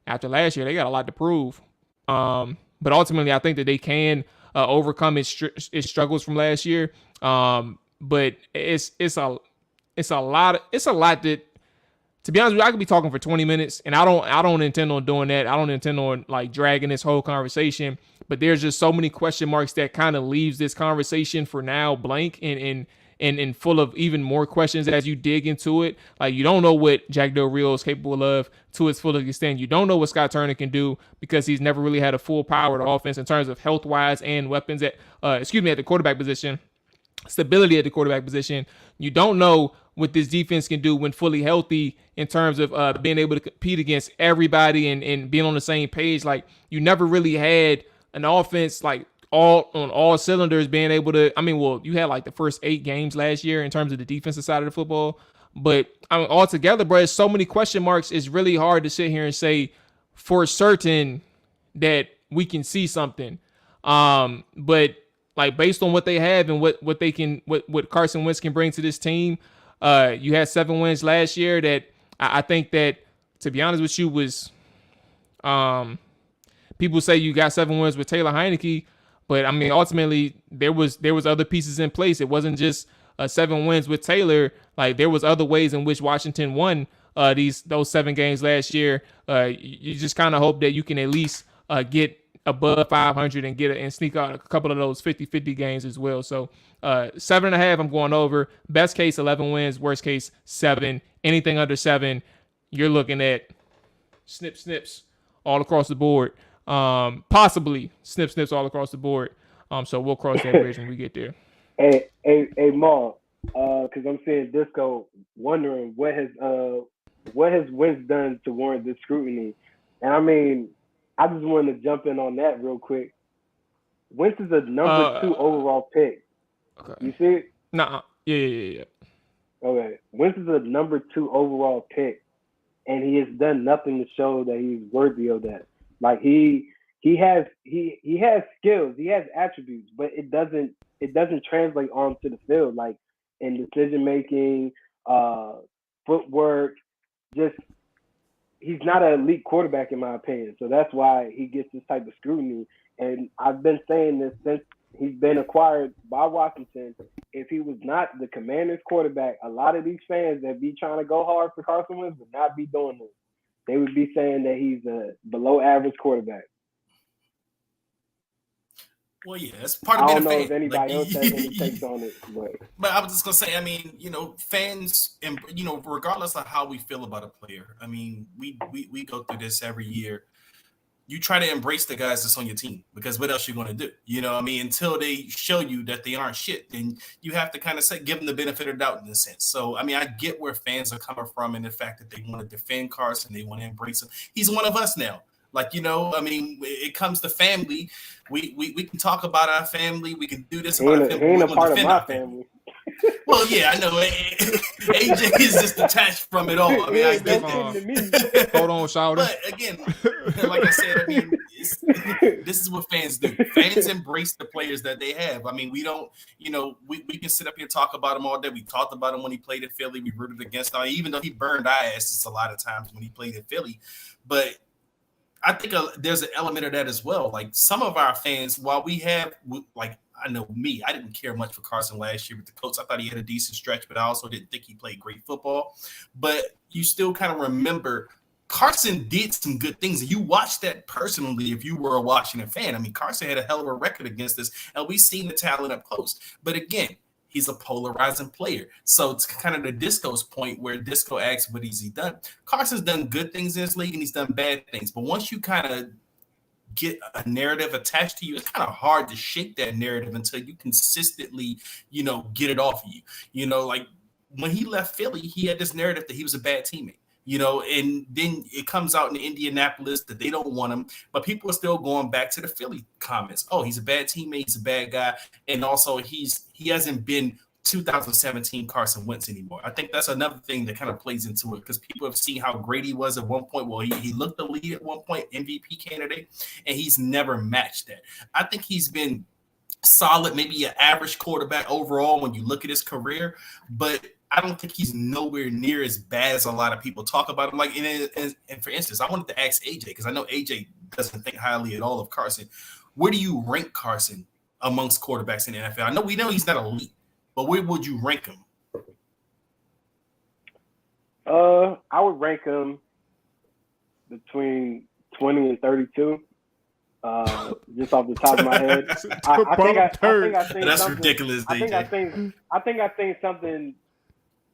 after last year, they got a lot to prove. But ultimately, I think that they can overcome its struggles from last year. But it's a lot that to be honest with you, I could be talking for 20 minutes, and I don't intend on doing that. I don't intend on like dragging this whole conversation. But there's just so many question marks that kind of leaves this conversation for now blank and full of even more questions as you dig into it. Like, you don't know what Jack Del Rio is capable of to its full extent. You don't know what Scott Turner can do because he's never really had a full powered offense in terms of health wise and weapons at at the quarterback position. Stability at the quarterback position. You don't know what this defense can do when fully healthy in terms of being able to compete against everybody and being on the same page. Like, you never really had an offense like all cylinders being able to. I mean, well, you had like the first 8 games last year in terms of the defensive side of the football, but I mean, altogether, bro, there's so many question marks. It's really hard to sit here and say for certain that we can see something. But like, based on what they have and what they can, what Carson Wentz can bring to this team, you had 7 wins last year that I think that, to be honest with you, was people say you got 7 wins with Taylor Heineke, but I mean, ultimately there was other pieces in place. It wasn't just 7 wins with Taylor. Like, there was other ways in which Washington won those 7 games last year. You just kind of hope that you can at least get above 500 and sneak out a couple of those 50-50 games as well. So 7.5, I'm going over. Best case 11 wins, worst case 7. Anything under 7, you're looking at snips all across the board. Possibly snips all across the board. So we'll cross that bridge when we get there. Hey, Mual, because I'm seeing Disco wondering what has Wentz done to warrant this scrutiny, and I mean, I just wanted to jump in on that real quick. Wentz is a number 2 overall pick. Okay. You see it? Nah. Yeah. Okay. Wentz is a number 2 overall pick, and he has done nothing to show that he's worthy of that. Like, he has skills, he has attributes, but it doesn't translate onto the field, like in decision making, footwork. Just, he's not an elite quarterback, in my opinion. So that's why he gets this type of scrutiny. And I've been saying this since he's been acquired by Washington. If he was not the Commanders quarterback, a lot of these fans that be trying to go hard for Carson Wentz would not be doing this. They would be saying that he's a below average quarterback. Well, yeah, it's part I of being don't a know fan. if anybody else has any takes on it, but I was just gonna say, I mean, fans, and regardless of how we feel about a player, I mean, we go through this every year. You try to embrace the guys that's on your team, because what else you going to do? I mean, until they show you that they aren't shit, then you have to kind of give them the benefit of the doubt in a sense. So, I mean, I get where fans are coming from and the fact that they want to defend Carson, they want to embrace him. He's one of us now. Like, I mean, it comes to family. We can talk about our family. We can do this about our family. He ain't a part of my family. Well, yeah, I know. AJ is just detached from it all. I mean, I get that. Hold on, Shawty. But again, like I said, I mean, this is what fans do. Fans embrace the players that they have. I mean, we don't, we can sit up here and talk about him all day. We talked about him when he played in Philly. We rooted against him, even though he burned our asses a lot of times when he played in Philly. But I think there's an element of that as well. Like, some of our fans, while we have, like, I know me, I didn't care much for Carson last year with the Colts. I thought he had a decent stretch, but I also didn't think he played great football. But you still kind of remember Carson did some good things. And you watched that personally if you were a Washington fan. I mean, Carson had a hell of a record against us, and we've seen the talent up close. But again, he's a polarizing player. So it's kind of the Disco's point where Disco asks, what has he done? Carson's done good things in this league, and he's done bad things. But once you kind of get a narrative attached to you, it's kind of hard to shake that narrative until you consistently, get it off of you. Like, when he left Philly, he had this narrative that he was a bad teammate. And then it comes out in Indianapolis that they don't want him, but people are still going back to the Philly comments. Oh, he's a bad teammate, he's a bad guy, and also he hasn't been 2017 Carson Wentz anymore. I think that's another thing that kind of plays into it, because people have seen how great he was at one point. Well, he looked the lead at one point, MVP candidate, and he's never matched that. I think he's been solid, maybe an average quarterback overall when you look at his career, but I don't think he's nowhere near as bad as a lot of people talk about him. Like, and for instance, I wanted to ask AJ, because I know AJ doesn't think highly at all of Carson. Where do you rank Carson amongst quarterbacks in the NFL? We know he's not elite, but where would you rank him? I would rank them between 20 and 32. Just off the top of my head, I think I think That's something, ridiculous, DJ. I think I think something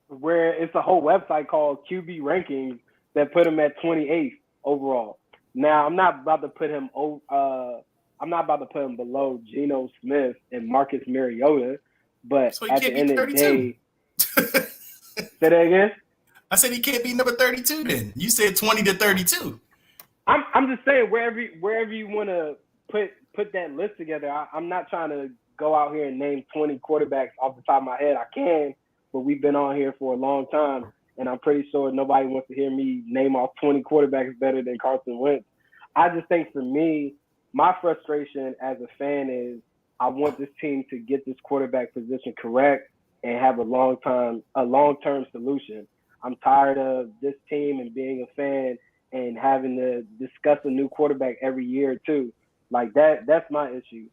where it's a whole website called QB Rankings that put him at 28th overall. Now I'm not about to put him below Geno Smith and Marcus Mariota, but So at the end of the day, say that again. I said he can't be number 32 then. You said 20 to 32. I'm just saying wherever you want to put that list together. I'm not trying to go out here and name 20 quarterbacks off the top of my head. I can, but we've been on here for a long time, and I'm pretty sure nobody wants to hear me name off 20 quarterbacks better than Carson Wentz. I just think for me, my frustration as a fan is I want this team to get this quarterback position correct and have a long-term solution. I'm tired of this team and being a fan and having to discuss a new quarterback every year or two. Like that's my issue.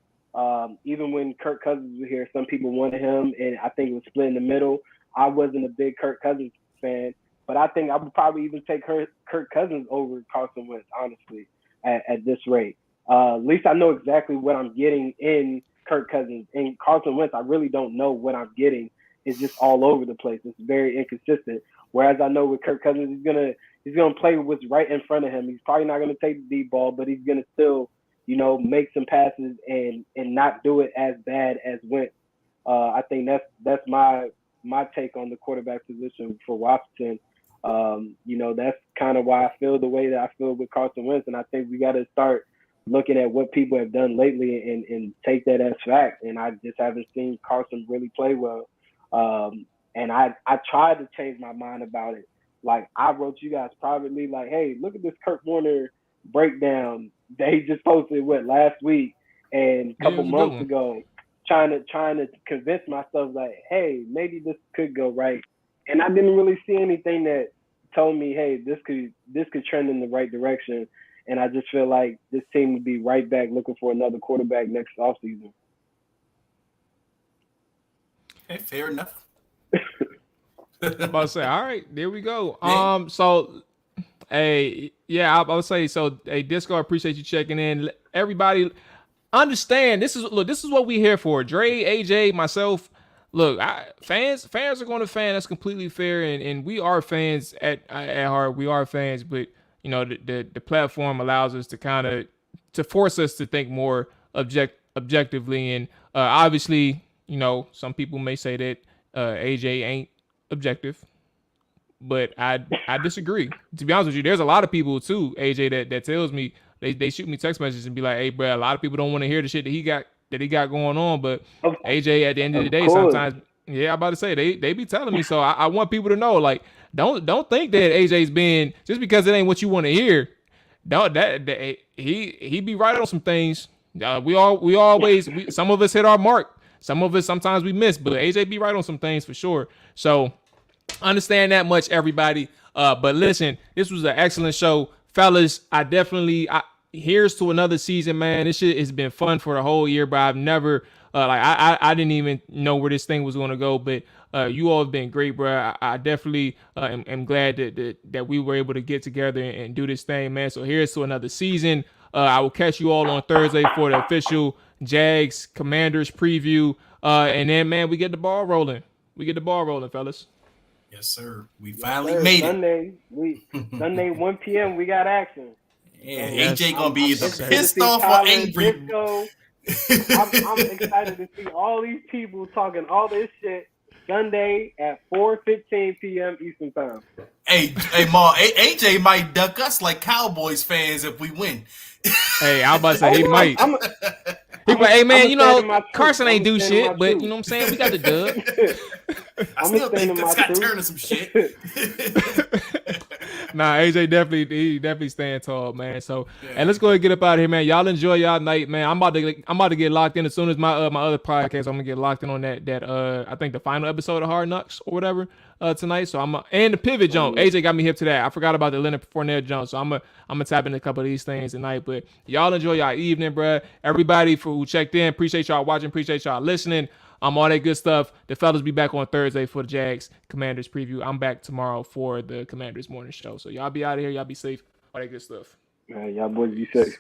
Even when Kirk Cousins was here, some people wanted him, and I think it was split in the middle. I wasn't a big Kirk Cousins fan, but I think I would probably even take Kirk Cousins over Carson Wentz, honestly, at this rate. At least I know exactly what I'm getting in Kirk Cousins. And Carson Wentz, I really don't know what I'm getting. It's just all over the place. It's very inconsistent. Whereas I know with Kirk Cousins, he's gonna play what's right in front of him. He's probably not gonna take the deep ball, but he's gonna still, make some passes and not do it as bad as Wentz. I think that's my take on the quarterback position for Washington. That's kind of why I feel the way that I feel with Carson Wentz, and I think we got to start looking at what people have done lately and take that as fact. And I just haven't seen Carson really play well. And I tried to change my mind about it. Like, I wrote you guys privately, like, hey, look at this Kurt Warner breakdown they just posted last week and a couple months ago, trying to convince myself like, hey, maybe this could go right. And I didn't really see anything that told me, hey, this could trend in the right direction. And I just feel like this team would be right back looking for another quarterback next offseason. Okay, fair enough. I'm about to say, all right, there we go. Yeah. I would say so. Hey, Disco, I appreciate you checking in. Everybody, understand this is what we here for. Dre, AJ, myself. Look, fans are going to fan. That's completely fair, and we are fans at heart. We are fans, but the platform allows us to kind of force us to think more objectively, and obviously, some people may say that AJ ain't objective, but I disagree. To be honest with you, there's a lot of people too, AJ, that tells me they shoot me text messages and be like, hey, bro, a lot of people don't want to hear the shit that he got going on, but AJ at the end of the day, sometimes, I'm about to say they be telling me. So I want people to know, like, don't think that AJ's being, just because it ain't what you want to hear. He be right on some things. We always some of us hit our mark. Some of us sometimes we miss, but AJ be right on some things for sure. So understand that much, everybody. But listen, this was an excellent show, fellas. Here's to another season, man. This shit has been fun for the whole year, but I've never I didn't even know where this thing was going to go. But you all have been great, bro. I definitely am glad that we were able to get together and do this thing, man. So here's to another season. I will catch you all on Thursday for the official Jags Commanders preview. And then, man, we get the ball rolling. Fellas. Yes, sir. We finally made it. Sunday, 1 p.m., we got action. Yeah, AJ gonna be either pissed off or angry. I'm excited to see all these people talking all this shit Sunday at 4:15 p.m. Eastern Time. Hey, Ma, AJ might duck us like Cowboys fans if we win. Hey, I was about to say he might. He's like, hey man, Carson ain't do shit, but you know what I'm saying? We got the dub. I still think that Scott Turner some shit. Nah, AJ definitely stand tall, man. So, and let's go ahead and get up out of here, man. Y'all enjoy y'all night, man. I'm about to get locked in as soon as my other podcast. I'm gonna get locked in on that I think the final episode of Hard Knocks or whatever tonight. So and the pivot jump. AJ got me hip to that. I forgot about the Leonard Fournette jump. So I'm gonna tap into a couple of these things tonight. But y'all enjoy y'all evening, bro. Everybody who checked in, appreciate y'all watching, appreciate y'all listening. All that good stuff. The fellas be back on Thursday for the Jags Commanders preview. I'm back tomorrow for the Commanders morning show. So y'all be out of here. Y'all be safe. All that good stuff. Y'all boys be safe.